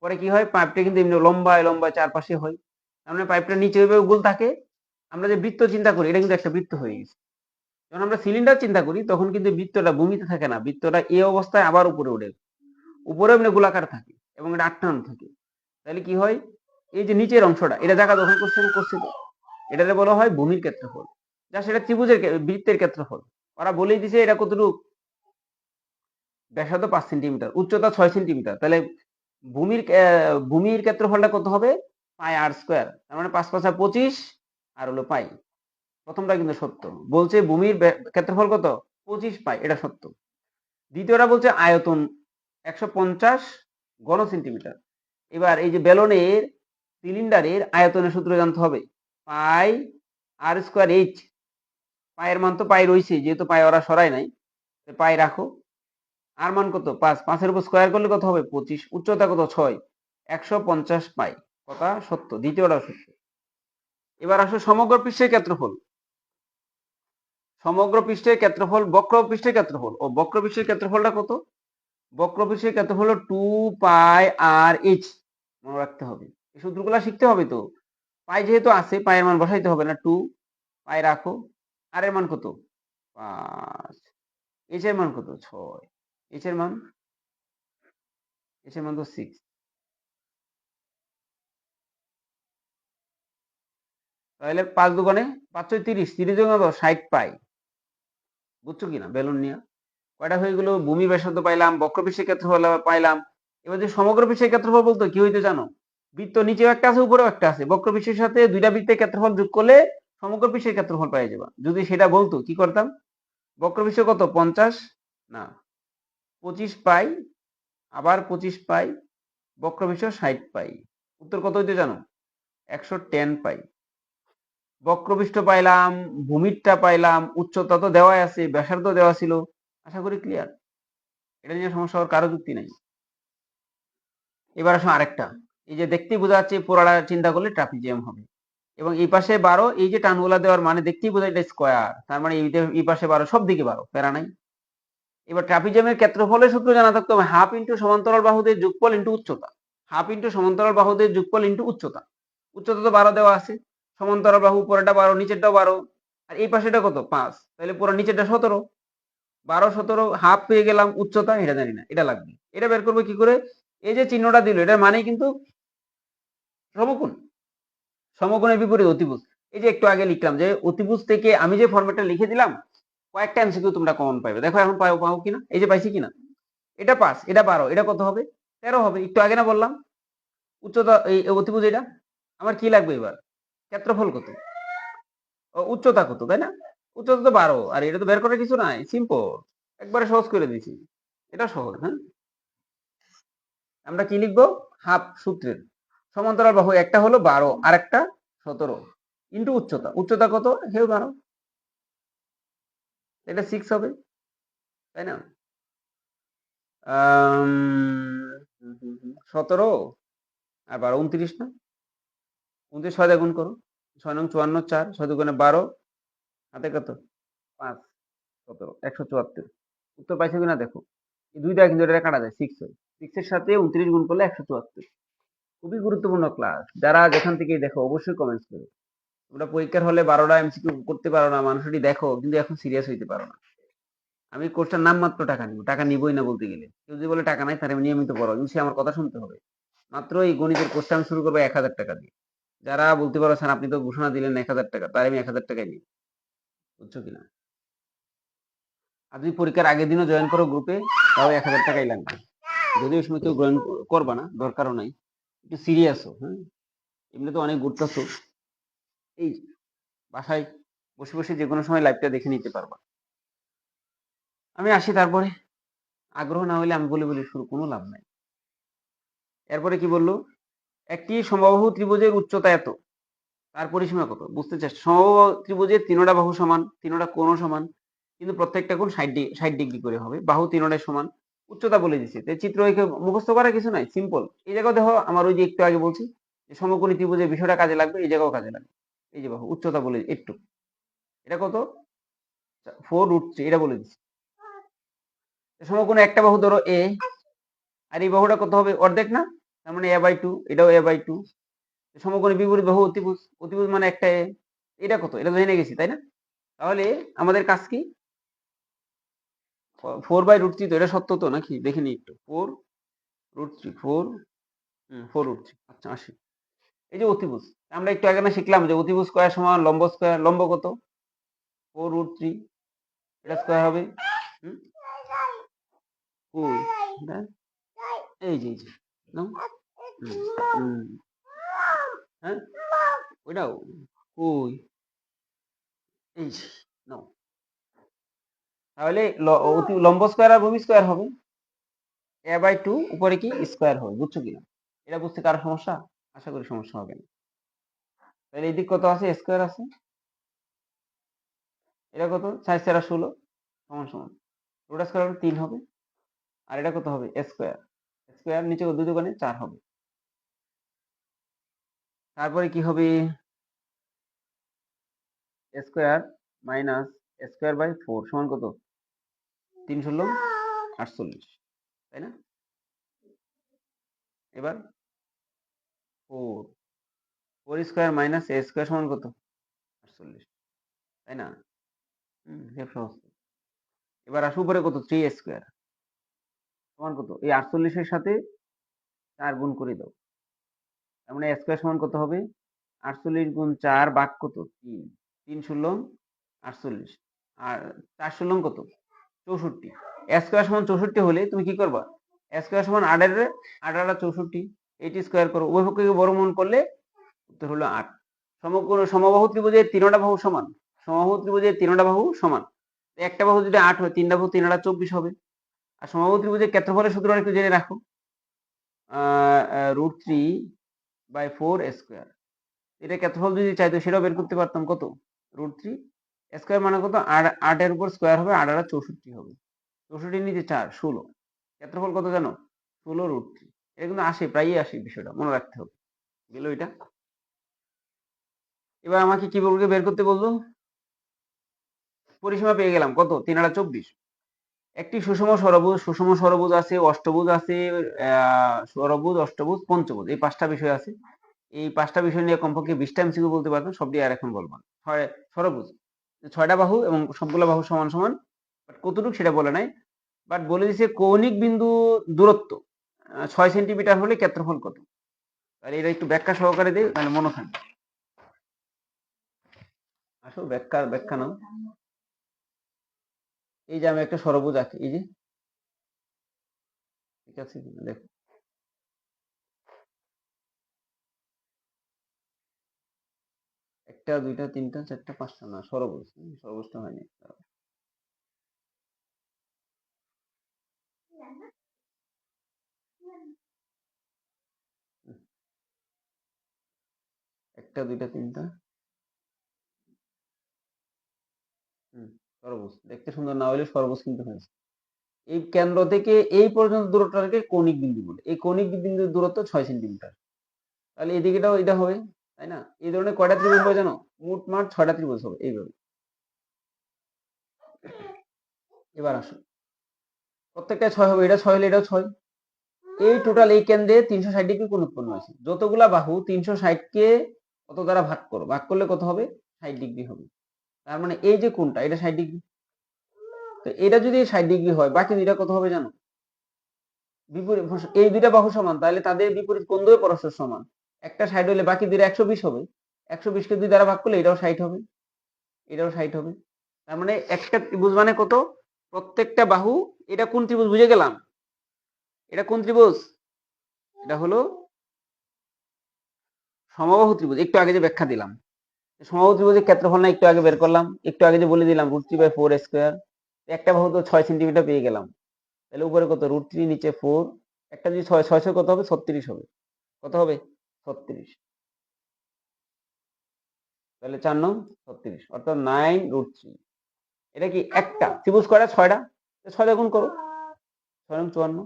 পরে কি হয়? পাইপটা কিন্তু এমনি লম্বায় লম্বায় চারপাশে হয়। তার মানে পাইপটা নিচে ওইভাবে গোল থাকে। আমরা যে বৃত্ত চিন্তা করি, এটা কিন্তু একটা বৃত্ত হয়ে গেছে। যখন আমরা সিলিন্ডার চিন্তা করি, তখন কিন্তু বৃত্তটা ভূমিতে থাকে না, বৃত্তটা এই অবস্থায় আবার উপরে উঠে, উপরে এমনি গোলাকার থাকে এবং এটা আটটানো থাকে। তাহলে কি হয়? এই যে নিচের অংশটা, এটা জায়গা দখল করছে না? করছে তো। এটাকে বলা হয় ভূমির ক্ষেত্রফল। যা সেটা ত্রিভুজের বৃত্তের ক্ষেত্রফল। ওরা বলেই দিছে এটা কতটুকু? ব্যাসার্ধ 5 সেন্টিমিটার, উচ্চতা 6 সেন্টিমিটার। তাহলে ভূমির ক্ষেত্রফলটা কত হবে? πr²। তার মানে 5 × 5 = 25, আর হলো পাই। প্রথমটা কিন্তু সত্য। বলছে ভূমির ক্ষেত্রফল কত? 25 পাই, এটা সত্য। দ্বিতীয়টা বলছে আয়তন 150 ঘন সেন্টিমিটার। এবার এই যে বেলনের সিলিন্ডারের আয়তনের সূত্র জানতে হবে। πr²h। পায়ের মান তো পাই রয়েছে, যেহেতু পাই ওরা সরাই নাই, পাই রাখো। আর মান কত? 5। 5-এর উপর স্কয়ার করলে কত হবে? 25। উচ্চতা কত? 6। 150 পাই। কথা সত্য, দ্বিতীয়টাও সত্য। এবার আসো সমগ্র পৃষ্ঠের ক্ষেত্রফল। সমগ্র পৃষ্ঠের ক্ষেত্রফল, বক্র পৃষ্ঠের ক্ষেত্রফল। ও বক্র পৃষ্ঠের ক্ষেত্রফলটা কত? বক্র পৃষ্ঠের ক্ষেত্রফল হলো 2πr/h। মনে রাখতে হবে, এই সূত্রগুলো শিখতে হবে তো। পাই যেহেতু আছে, পায়ের মান বসাইতে হবে না, 2 পাই রাখো। আর এর মান কত? 5। এইচ এর মান কত? 6। এইচ এর মান তো 6। তাহলে 5 দুগুণে 5 × 30, 30 × 60 পাই। বুঝছো কিনা বেলুন নিয়ে? কয়টা হয়ে গেল? ভূমি ব্যাসার্ধ পাইলাম, বক্রপৃষ্ঠের ক্ষেত্রফল পাইলাম। এবার যে সমগ্র পৃষ্ঠের ক্ষেত্রফল বলতো কি হইতো জানো? বৃত্ত নিচেও একটা আছে, উপরেও একটা আছে। বক্রপৃষ্ঠের সাথে দুইটা বৃত্তের ক্ষেত্রফল যোগ করলে সমগ্র পৃষ্ঠের ক্ষেত্রফল পাই যাবা। যদি সেটা বলতো কি করতাম? বক্রপৃষ্ঠ কত? 50 না 25 পাই, আবার 25 পাই, বক্রপৃষ্ঠ 60 পাই। উত্তর কত হইতো জানো? 110 পাই। বক্রপৃষ্ঠ পাইলাম, ভূমিরটা পাইলাম, উচ্চতা তো দেওয়াই আছে, ব্যাসার্ধ দেওয়া ছিল। আশা করি ক্লিয়ার। এটা নিয়ে সমস্যা হওয়ার কারো যুক্তি নাই। এবার আসো আরেকটা। এই যে দেখতেই বোঝা যাচ্ছে পুরাটা চিন্তা করলে ট্রাপিজিয়াম হবে, এবং এই পাশে 12। এই যে টানগুলা দেওয়ার মানে দেখতেই বোঝা এটা স্কোয়ার, তার মানে এই পাশে 12, সব দিকে 12, প্যারা নাই। এবার ট্রাপিজিয়ামের ক্ষেত্রফলের সূত্র জানা থাকতে হবে, হাফ ইন্টু সমান্তরাল বাহুদের যোগফল ইন্টু উচ্চতা। হাফ ইন্টু সমান্তরাল বাহুদের যোগফল ইন্টু উচ্চতা। উচ্চতা তো 12 দেওয়া আছে, সমান্তরাল বাহু উপরেটা 12, নিচেরটাও 12, আর এই পাশেটা কত? 5। তাহলে পুরো নিচেরটা 17। 12 17 হাফ পেয়ে গেলাম। উচ্চতা এটা জানি না, এটা লাগবে। এটা বের করবো কি করে? এই যে চিহ্নটা দিল, এটার মানেই কিন্তু সমকোণ, সমকোণের বিপরীত অতিভুজ। এই যে একটু আগে লিখলাম যে অতিভুজ থেকে আমি যে ফরম্যাটটা লিখে দিলাম, কয়েকটা এমসিকিউ তোমরা কমন পাবে। দেখো এখন পাও কিনা, এই যে পাইছি কিনা, এটা 5, এটা 12, এটা কত হবে? 13 হবে। একটু আগে না বললাম উচ্চতা, এই অতিভুজ এটা। আমার কি লাগবে এবার? ক্ষেত্রফল কত, উচ্চতা কত, তাই না? উচ্চতা তো 12, আর এটা তো বের করার কিছু নাই, সিম্পল, একবারে সহজ করে দিয়েছি। এটা সহজ। হ্যাঁ, আমরা কি লিখবো? হাফ সূত্রের সমান্তরাল বাহু একটা হলো 12 আর একটা 17 ইন্টু উচ্চতা। উচ্চতা কত? হেউ 12, এটা 6 হবে, তাই না? 17 আর 12 29 না? 29 6 দিয়ে গুণ করো, 6 নং 54, 4 6 দুগুণে 12, হাতে কত? 5, 17, 174। উত্তর পাইছো কিনা দেখো। এই 2 দ্বারা কিন্তু এটা কাটা যায়, 6 হয়। 6 এর সাথে 29 গুণ করলে 174। খুবই গুরুত্বপূর্ণ ক্লাস। যারা যেখান থেকেই দেখো অবশ্যই কমেন্টস করো। তোমরা পরীক্ষার হলে 12টা এমসিকিউ করতে পারো না, মানুষটি দেখো, কিন্তু এখন সিরিয়াস হইতে পারো না। আমি কোর্সটার নাম মাত্র টাকা নিব, টাকা নিবই না বলতে গেলে। কেউ যদি বলে টাকা নাই, তার আমি নিয়মিত পড়াবো, কিন্তু সে আমার কথা শুনতে হবে। মাত্র এই গণিতের কোর্সটা আমি শুরু করবো 1000 টাকা দিয়ে। যারা বলতে পারো স্যার আপনি তো ঘোষণা দিলেন 1000 টাকা, তাই আমি 1000 টাকাই নিই। বুঝছো কিনা? আর যদি পরীক্ষার আগের দিনও জয়েন করো গ্রুপে, তাও 1000 টাকাই লাগবে। যদি ওই সময় কেউ জয়েন করবা না, দরকারও নাই, একটু সিরিয়াস হো। হ্যাঁ, এমনি তো অনেক ঘুরতেছো, এই বাসায় বসে বসে যে কোনো সময় লাইভটা দেখে নিতে পারবা। আমি আসি তারপরে। আগ্রহ না হলে আমি বলি শুরু, কোনো লাভ নাই। এরপরে কি বললো? একটি সমবাহু ত্রিভুজের উচ্চতা এত, তার পরিসীমা কত? বুঝতে চেষ্টা। সমবাহু ত্রিভুজের তিনোটা বাহু সমান, তিনোটা কোণও সমান, কিন্তু প্রত্যেকটা কোণ 60 ডিগ্রি করে হবে। বাহু তিনোটাই সমান, উচ্চতা বলে দিচ্ছে। তো চিত্র এঁকে মুখস্থ করার কিছু নাই, সিম্পল। এই জায়গায় দেখো, আমার ওই যে একটু আগে বলছি যে সমকোণী ত্রিভুজের বিষয়টা কাজে লাগবে, এই জায়গাও কাজে লাগবে। এই যে বাহু উচ্চতা বলে একটু, এটা কত? 4√3, এটা বলে দিচ্ছি। সমকোণে একটা বাহু ধরো এ, আর এই বাহুটা কত হবে? অর্ধেক না? তার মানে a/2, এটাও a/2। সমকোণী বিপরীত বাহু অতিভুজ, অতিভুজ মানে একটা এ, এটা কত? এটা তো জেনে গেছি, তাই না? তাহলে আমাদের কাজ কি? 4/√3, তো এটা সত্য তো নাকি? দেখে নি একটু। 4√3, 4√3। আচ্ছা, আসি। এই যে অতিভুজ, আমরা একটু আগে না শিখলাম যে অতিভুজ স্কয়ার সমান লম্ব স্কয়ার। লম্ব কত? 4√3, এটা স্কয়ার হবে। হুম, কই? এটা? এই যে নাও। হুম, হ্যাঁ, ওইটাও কই? এই যে নাও। তাহলে লম্ব স্কয়ার আর ভূমি স্কয়ার হবে। a/2 উপরে কি স্কয়ার হবে। বুঝছো কিনা? এটা বুঝতে কারো সমস্যা? আশা করি সমস্যা হবে না। তাহলে এই দিক কত আছে? স্কয়ার আছে। এটা কত? 4 4 16 সমান সমান রোড স্কয়ার 3 হবে। আর এটা কত হবে? স্কয়ার। স্কয়ার নিচে দুই দোকানে 4 হবে। তারপরে কি হবে? স্কয়ার মাইনাস স্কয়ার বাই 4 সমান কত? 3 16 48, তাই না? এবার 4 4 স্কয়ার মাইনাস a স্কয়ার সমান কত? 48, তাই না? হিসাব সহজ। এবার আসো উপরে কত? 3 স্কয়ার সমান কত? এই 48 এর সাথে 4 গুণ করে দাও। তার মানে স্কয়ার সমান কত হবে? 48 গুণ 4 ভাগ কত? 3, 3 16 48, আর 4 16 কত? 64। স্কয়ার সমান 64 হলে তুমি কি করবা? স্কয়ার সমান 8 এর 8 8 64, এটি স্কয়ার করো, উভয় পক্ষকে বর্গমূল করলে উত্তর হলো 8। সমবাহু ত্রিভুজের তিনটা বাহু সমান, সমবাহু ত্রিভুজের তিনটা বাহু সমান। একটা বাহু যদি 8 হয়, তিনটা বাহু 3 8 24 হবে। আর সমবাহু ত্রিভুজের ক্ষেত্রফলের সূত্রটা একটু জেনে রাখো, √3/4 স্কয়ার। এটা ক্ষেত্রফল যদি চাইতো সেটাও বের করতে পারতাম। কত? √3 স্কয়ার মানে কত? 8 এর উপর স্কয়ার হবে, 8 8 64 হবে। 64 নিচে 4 16, ক্ষেত্রফল কত জানো? 16√3। এটা কিন্তু আসে, প্রায়ই আসে, বিষয়টা মনে রাখতে হবে। গেল এটা। এবার আমাকে কি বলবে? বের করতে বললো। পরিসীমা পেয়ে গেলাম, কত? 3 8 24। একটি সুষম ষড়ভুজ আছে, অষ্টভুজ আছে, ষড়ভুজ, অষ্টভুজ, পঞ্চভুজ, এই 5টা বিষয় আছে। এই 5টা বিষয় নিয়ে কমপক্ষে 20টা এমসিকিউ বলতে পারতাম, সবটি আর এখন বলবো না। ষড়ভুজ 6টা বাহু এবং সবগুলো বাহু সমান সমান, বাট কতটুকু সেটা বলে নাই। বাট বলে দিছে কৌণিক বিন্দু দূরত্ব 6 সেন্টিমিটার হলে ক্ষেত্রফল কত। তাহলে এটা একটু ব্যাখ্যা সহকারে দিই, তাহলে মনে থাকবে। আসো ব্যাখ্যা নাও। এই যে আমি একটা ষড়ভুজ আঁকি, এই যে, ঠিক আছে কিনা দেখো। একটা, দুইটা, তিনটা, চারটা, পাঁচটা, না ষড়ভুজ, ষড়ভুজটা হয়নি। একটা, দুইটা, তিনটা, ষড়ভুজ দেখতে সুন্দর না হলে ষড়ভুজ কিন্তু হয়েছে। এই কেন্দ্র থেকে এই পর্যন্ত দূরত্বটাকে কৌণিক বিন্দু বলে। এই কৌণিক বিন্দুর দূরত্ব 6 সেন্টিমিটার। তাহলে এদিকেটাও এটা হবে, তাই না? এই ধরনের কয়টা ত্রিভুজ হবে জানো? মোট 6টা ত্রিভুজ হবে এইভাবে। এবার আসো, প্রত্যেকটা 6 হবে, এটা 6 হলে এটাও 6। এই টোটাল এই কেন্দ্রে 360 ডিগ্রি কোণ উৎপন্ন হয়েছে। যতগুলা বাহু 360 কে কত দ্বারা ভাগ করো, ভাগ করলে কত হবে? 60 ডিগ্রি হবে। তার মানে এই যে কোণটা, এটা 60 ডিগ্রি। তো এটা যদি 60 ডিগ্রি হয়, বাকি দুইটা কত হবে জানো? বিপরীত। এই দুইটা বাহু সমান, তাহলে তাদের বিপরীত কোণ দ্বয় পরস্পর সমান। একটা 60 হলে বাকি দুইটা 120 হবে। 120কে 2 দ্বারা ভাগ করলে এটাও 60 হবে, এটাও 60 হবে। তার মানে একটা ত্রিভুজ মানে কত? প্রত্যেকটা বাহু, এটা কোন ত্রিভুজ বুঝে গেলাম? এটা কোন ত্রিভুজ? এটা হলো সমবাহু ত্রিভুজ। একটু আগে যে ব্যাখ্যা দিলাম, সমবাহু ত্রিভুজের ক্ষেত্রফল না একটু আগে বের করলাম, একটু আগে যে বলে দিলাম √3/4 স্কয়ার। একটা বাহু তো 6 সেন্টিমিটার পেয়ে গেলাম। তাহলে উপরে কত? √3, নিচে 4। একটা যদি 6, 6 কত হবে? 36 হবে। কত হবে? 36। তাহলে 4 9 36, অর্থাৎ 9√3। এটা কি একটা ত্রিভুজ? কয়টা? 6টা। 6 দিয়ে গুণ করো, 6 9 54।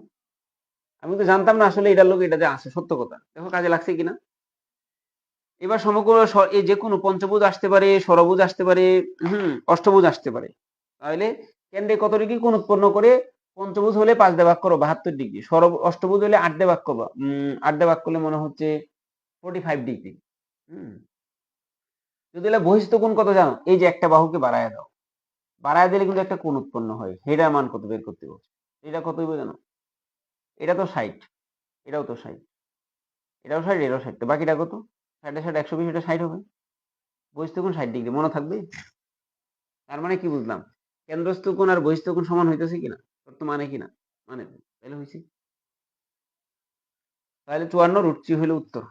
আমি তো জানতাম না আসলে এটার লোক এটা যে আসে, সত্য কথা। দেখো কাজে লাগছে কিনা। এবার সমগ্র এই যে কোনো পঞ্চভুজ আসতে পারে, ষড়ভুজ আসতে পারে, অষ্টভুজ আসতে পারে। তাহলে কেন্দ্রে কত ডিগ্রি কোণ উৎপন্ন করে? পঞ্চভুজ হলে 5 দিয়ে ভাগ করো, 72 ডিগ্রি। অষ্টভুজ হলে 8 দিয়ে ভাগ করবা, 8 দিয়ে ভাগ করলে মনে হচ্ছে 45 ডিগ্রি। যদি এলা বহিস্থ কোণ কত জানো? এই যে একটা বাহুকে বাড়ায় দাও, বাড়ায় দিলে কিন্তু একটা কোণ উৎপন্ন হয়। এটার মান কত বের করতে বলছে। এটা কত হইব জানো? এটা তো 60, এটাও তো 60, এটাও 60, এটাও 60, তো বাকিটা কত? 60 এর 60 120, এটা 60 হবে। বহিস্থ কোণ 60 ডিগ্রি, মনে থাকবে? তার মানে কি বুঝলাম? কেন্দ্রস্থ কোণ আর বহিস্থ কোণ সমান হইতেছে কিনা? তোর তো মানে কিনা? মানে তো। তাহলে হইছে। তাহলে 54√3 হইল উত্তর।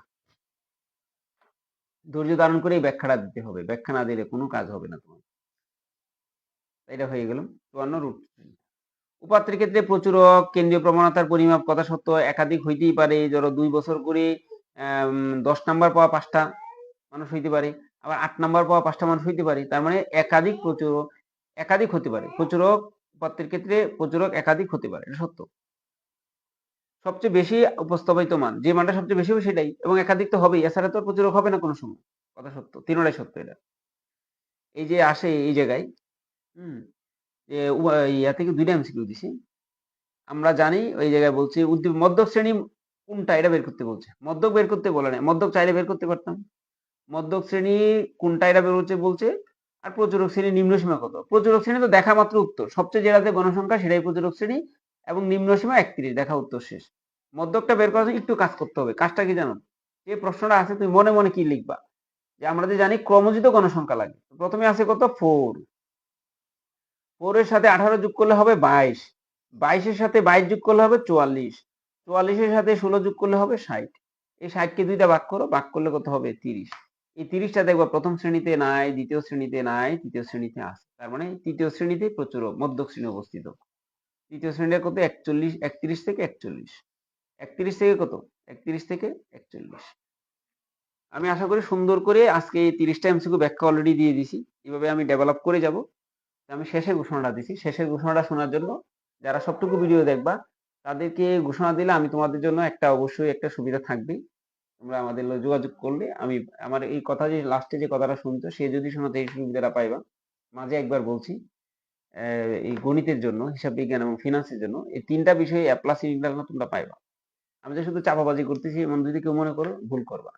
ধৈর্য ধারণ করে এই ব্যাখ্যাটা দিতে হবে, ব্যাখ্যা না দিলে কোনো কাজ হবে না তোমার। এটা হয়ে গেল 54√3। উপাত্তের ক্ষেত্রে প্রচুরক কেন্দ্রীয় প্রবণতার পরিমাপ কথা সত্য একাধিক হইতেই পারে। ধরো 2 বছর করে 10 নাম্বার পাওয়া 5টা মানুষ হইতে পারে, আবার 8 নাম্বার পাওয়া 5টা মানুষ হইতে পারে। তার মানে একাধিক প্রচুরক, একাধিক হতে পারে। প্রচুরক উপাত্তের ক্ষেত্রে প্রচুরক একাধিক হতে পারে, এটা সত্য। সবচেয়ে বেশি উপস্থাপিত মান, যে মানটা সবচেয়ে বেশি হবে সেটাই, এবং একাধিক তো হবেই, এছাড়া তো প্রচুরক হবে না কোনো সময়। কথা সত্য, তিনটাই সত্য এটা। এই যে আসে এই জায়গায়, হুম, যে ইয়া থেকে 2টা এমসিকিউ দিছি। আমরা জানি ওই জায়গায় বলছি মধ্যক শ্রেণী কোনটা এটা বের করতে বলছে। মধ্যক বের করতে বলে না, মধ্যক চাইলে বের করতে পারতাম। মধ্যক শ্রেণী কোনটা এটা বের হচ্ছে বলছে। আর প্রচুরক শ্রেণী নিম্ন সীমা কত? প্রচুরক শ্রেণী তো দেখা মাত্র উত্তর, সবচেয়ে যেটাতে গণসংখ্যা সেটাই প্রচুরক শ্রেণী, এবং নিম্ন সীমা 31, দেখা উত্তর শেষ। মধ্যকটা বের করার জন্য একটু কাজ করতে হবে। কাজটা কি জানো? যে প্রশ্নটা আছে তুমি মনে মনে কি লিখবা? যে আমরা যে জানি ক্রমজিত গণসংখ্যা লাগে। প্রথমে আছে কত? 4। 4 এর সাথে 18 যোগ করলে হবে 22। 22 এর সাথে 22 যোগ করলে হবে 44। 44 এর সাথে 16 যোগ করলে হবে 60। এই 60 কে 2টা ভাগ করো, ভাগ করলে কত হবে? 30। এই 30টা দেখবা প্রথম শ্রেণীতে নাই, দ্বিতীয় শ্রেণীতে নাই, তৃতীয় শ্রেণীতে আছে। তার মানে তৃতীয় শ্রেণীতে প্রচুরক মধ্যক শ্রেণী অবস্থিত। তৃতীয় শ্রেণীটা কত? 41, 31 থেকে 41। 31 থেকে কত? 31 থেকে 41। আমি আশা করি সুন্দর করে আজকে এই 30টা এমসিকিউ ব্যাখ্যা অলরেডি দিয়ে দিছি। এভাবে আমি ডেভেলপ করে যাব। আমি শেষে ঘোষণাটা দিছি। শেষের ঘোষণাটা শোনার জন্য যারা সবটুকু ভিডিও দেখবা, তাদেরকে ঘোষণা দিলে আমি তোমাদের জন্য একটা অবশ্যই একটা সুবিধা থাকবেই। তোমরা আমাদের যোগাযোগ করলে আমি আমার এই কথা যে লাস্টে যে কথাটা শুনছো, সে যদি শোনাতে এই সুবিধাটা পাইবা। মাঝে একবার বলছি, এই গণিতের জন্য, হিসাব বিজ্ঞান এবং ফিনান্সের জন্য এই 3টা বিষয়ে A+ ইন্টারনাল তোমরা পাইবা। আমি যে শুধু চাপাবাজি করতেছি এমন যদি কেউ মনে করো, ভুল করবা।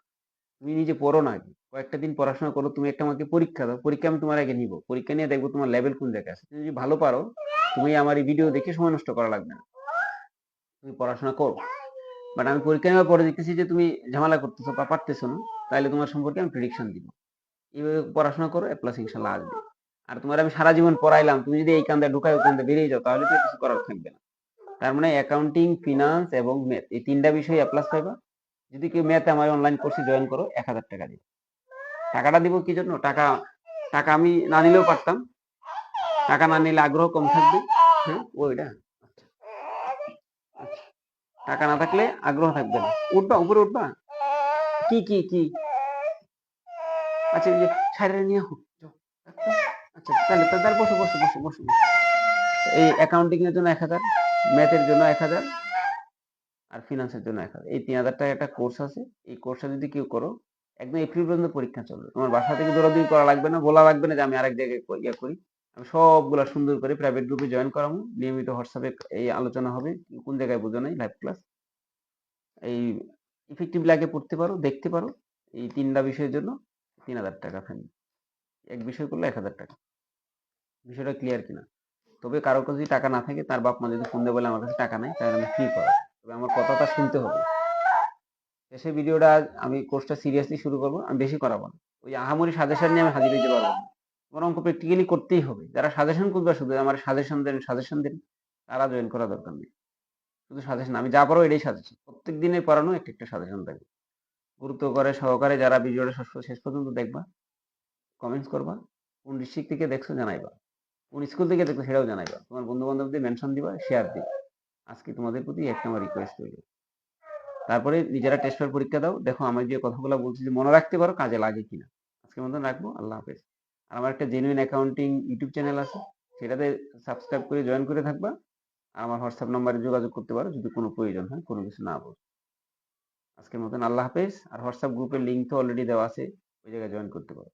তুমি নিজে পড়ো না আগে, কয়েকটা দিন পড়াশোনা করো। তুমি একটা আমাকে পরীক্ষা দাও, পরীক্ষা আমি তোমার আগে নিব। পরীক্ষা নিয়ে দেখবো তোমার লেভেল কোন জায়গায় আছে। তুমি যদি ভালো পারো, তুমি আমার এই ভিডিও দেখে সময় নষ্ট করা লাগবে না, তুমি পড়াশোনা করো। বাট আমি পরীক্ষা নেওয়ার পরে দেখতেছি যে তুমি ঝামেলা করতেছো বা পারতেছো না, তাহলে তোমার সম্পর্কে আমি প্রেডিকশন দিব। এইভাবে পড়াশোনা করো, এ প্লাস ইনশাল্লাহ আসবে। আর তোমার আমি সারা জীবন পড়াইলাম, তুমি যদি এই কান্দে ঢুকায় ওই কান্দে বেরিয়ে যাও, তাহলে তো কিছু করার থাকবে না। তার মানে অ্যাকাউন্টিং, ফিনান্স এবং ম্যাথ এই তিনটা বিষয় এ প্লাস পাইবা। যদি কেউ ম্যাথে আমার অনলাইন কোর্সে জয়েন করো, 1000 টাকা দিব। টাকাটা দিব কি জন্য? টাকা টাকা আমি না নিলেও পারতাম, টাকা না নিলে আগ্রহ কম থাকবে। হ্যাঁ, ওইটা। আচ্ছা, টাকা না থাকলে আগ্রহ থাকবে না। উঠবা, উপরে উঠবা। কি কি কি? আচ্ছা, ওই যে সাইডে নিয়ে হোক। আচ্ছা, তাহলে তাহলে বসো বসো বসো বসো। এই অ্যাকাউন্টিং এর জন্য 1000, ম্যাথের জন্য 1000, আর ফিনান্সের জন্য 1000। এই 3000 টাকা একটা কোর্স আছে। এই কোর্সটা যদি কেউ করো, একদম এপ্রিল পর্যন্ত পরীক্ষা চলবে। তোমার বাসা থেকে দৌড়াদৌড়ি করা লাগবে না, বলা লাগবে না যে আমি আরেক জায়গায় ইয়ে করি। আমি সবগুলা সুন্দর করে প্রাইভেট গ্রুপে জয়েন করাবো। নিয়মিত হোয়াটসঅ্যাপে এই আলোচনা হবে, কোন জায়গায় বোঝো নাই, লাইভ ক্লাস। এই ইফেক্টিভলি আগে পড়তে পারো, দেখতে পারো। এই 3টা বিষয়ের জন্য 3000 টাকা ফাইন। এক বিষয় করলে 1000 টাকা। বিষয়টা ক্লিয়ার কিনা? তবে কারো কাছে যদি টাকা না থাকে, তার বাপ মা যদি ফোন দিয়ে বলে আমার কাছে টাকা নাই, তাহলে আমি ফ্রি করাবো। তবে আমার কথাটা শুনতে হবে। শেষে ভিডিওটা, আমি কোর্সটা সিরিয়াসলি শুরু করবো, আমি বেশি করাবো না। ওই আহামরি সাজেশন নিয়ে আমি হাজির হইতে পারবো না। তোমার অঙ্ক প্র্যাকটিক্যালি করতেই হবে। যারা সাজেশন খুঁজবা, শুধু আমার সাজেশন দেন, তারা জয়েন করা দরকার নেই। শুধু সাজেশন, আমি যা পারো এটাই সাজেশন। প্রত্যেক দিনের পড়ানো একটা একটা সাজেশন থাকবে। গুরুত্ব করে সহকারে যারা ভিডিওটা শেষ পর্যন্ত দেখবা, কমেন্টস করবা, কোন ডিস্ট্রিক্ট থেকে দেখছো জানাইবা, কোন স্কুল থেকে দেখছো সেটাও জানাইবা। তোমার বন্ধু বান্ধবদের মেনশন দিবা, শেয়ার দিবা। আজকে তোমাদের প্রতি একটা আমার রিকোয়েস্ট রইল। তারপরে নিজেরা টেস্ট পেপার পরীক্ষা দাও, দেখো আমি যে কথাগুলো বলছি যে মনে রাখতে পারো, কাজে লাগে কিনা। আজকের মতন রাখবো, আল্লাহ হাফেজ। আর আমার একটা জেনুইন অ্যাকাউন্টিং ইউটিউব চ্যানেল আছে, সেটাতে সাবস্ক্রাইব করে জয়েন করে থাকবা। আর আমার হোয়াটসঅ্যাপ নাম্বারে যোগাযোগ করতে পারো যদি কোনো প্রয়োজন হয়, কোনো কিছু না বলো। আজকের মতন আল্লাহ হাফেজ। আর হোয়াটসঅ্যাপ গ্রুপের লিঙ্ক তো অলরেডি দেওয়া আছে, ওই জায়গায় জয়েন করতে পারো।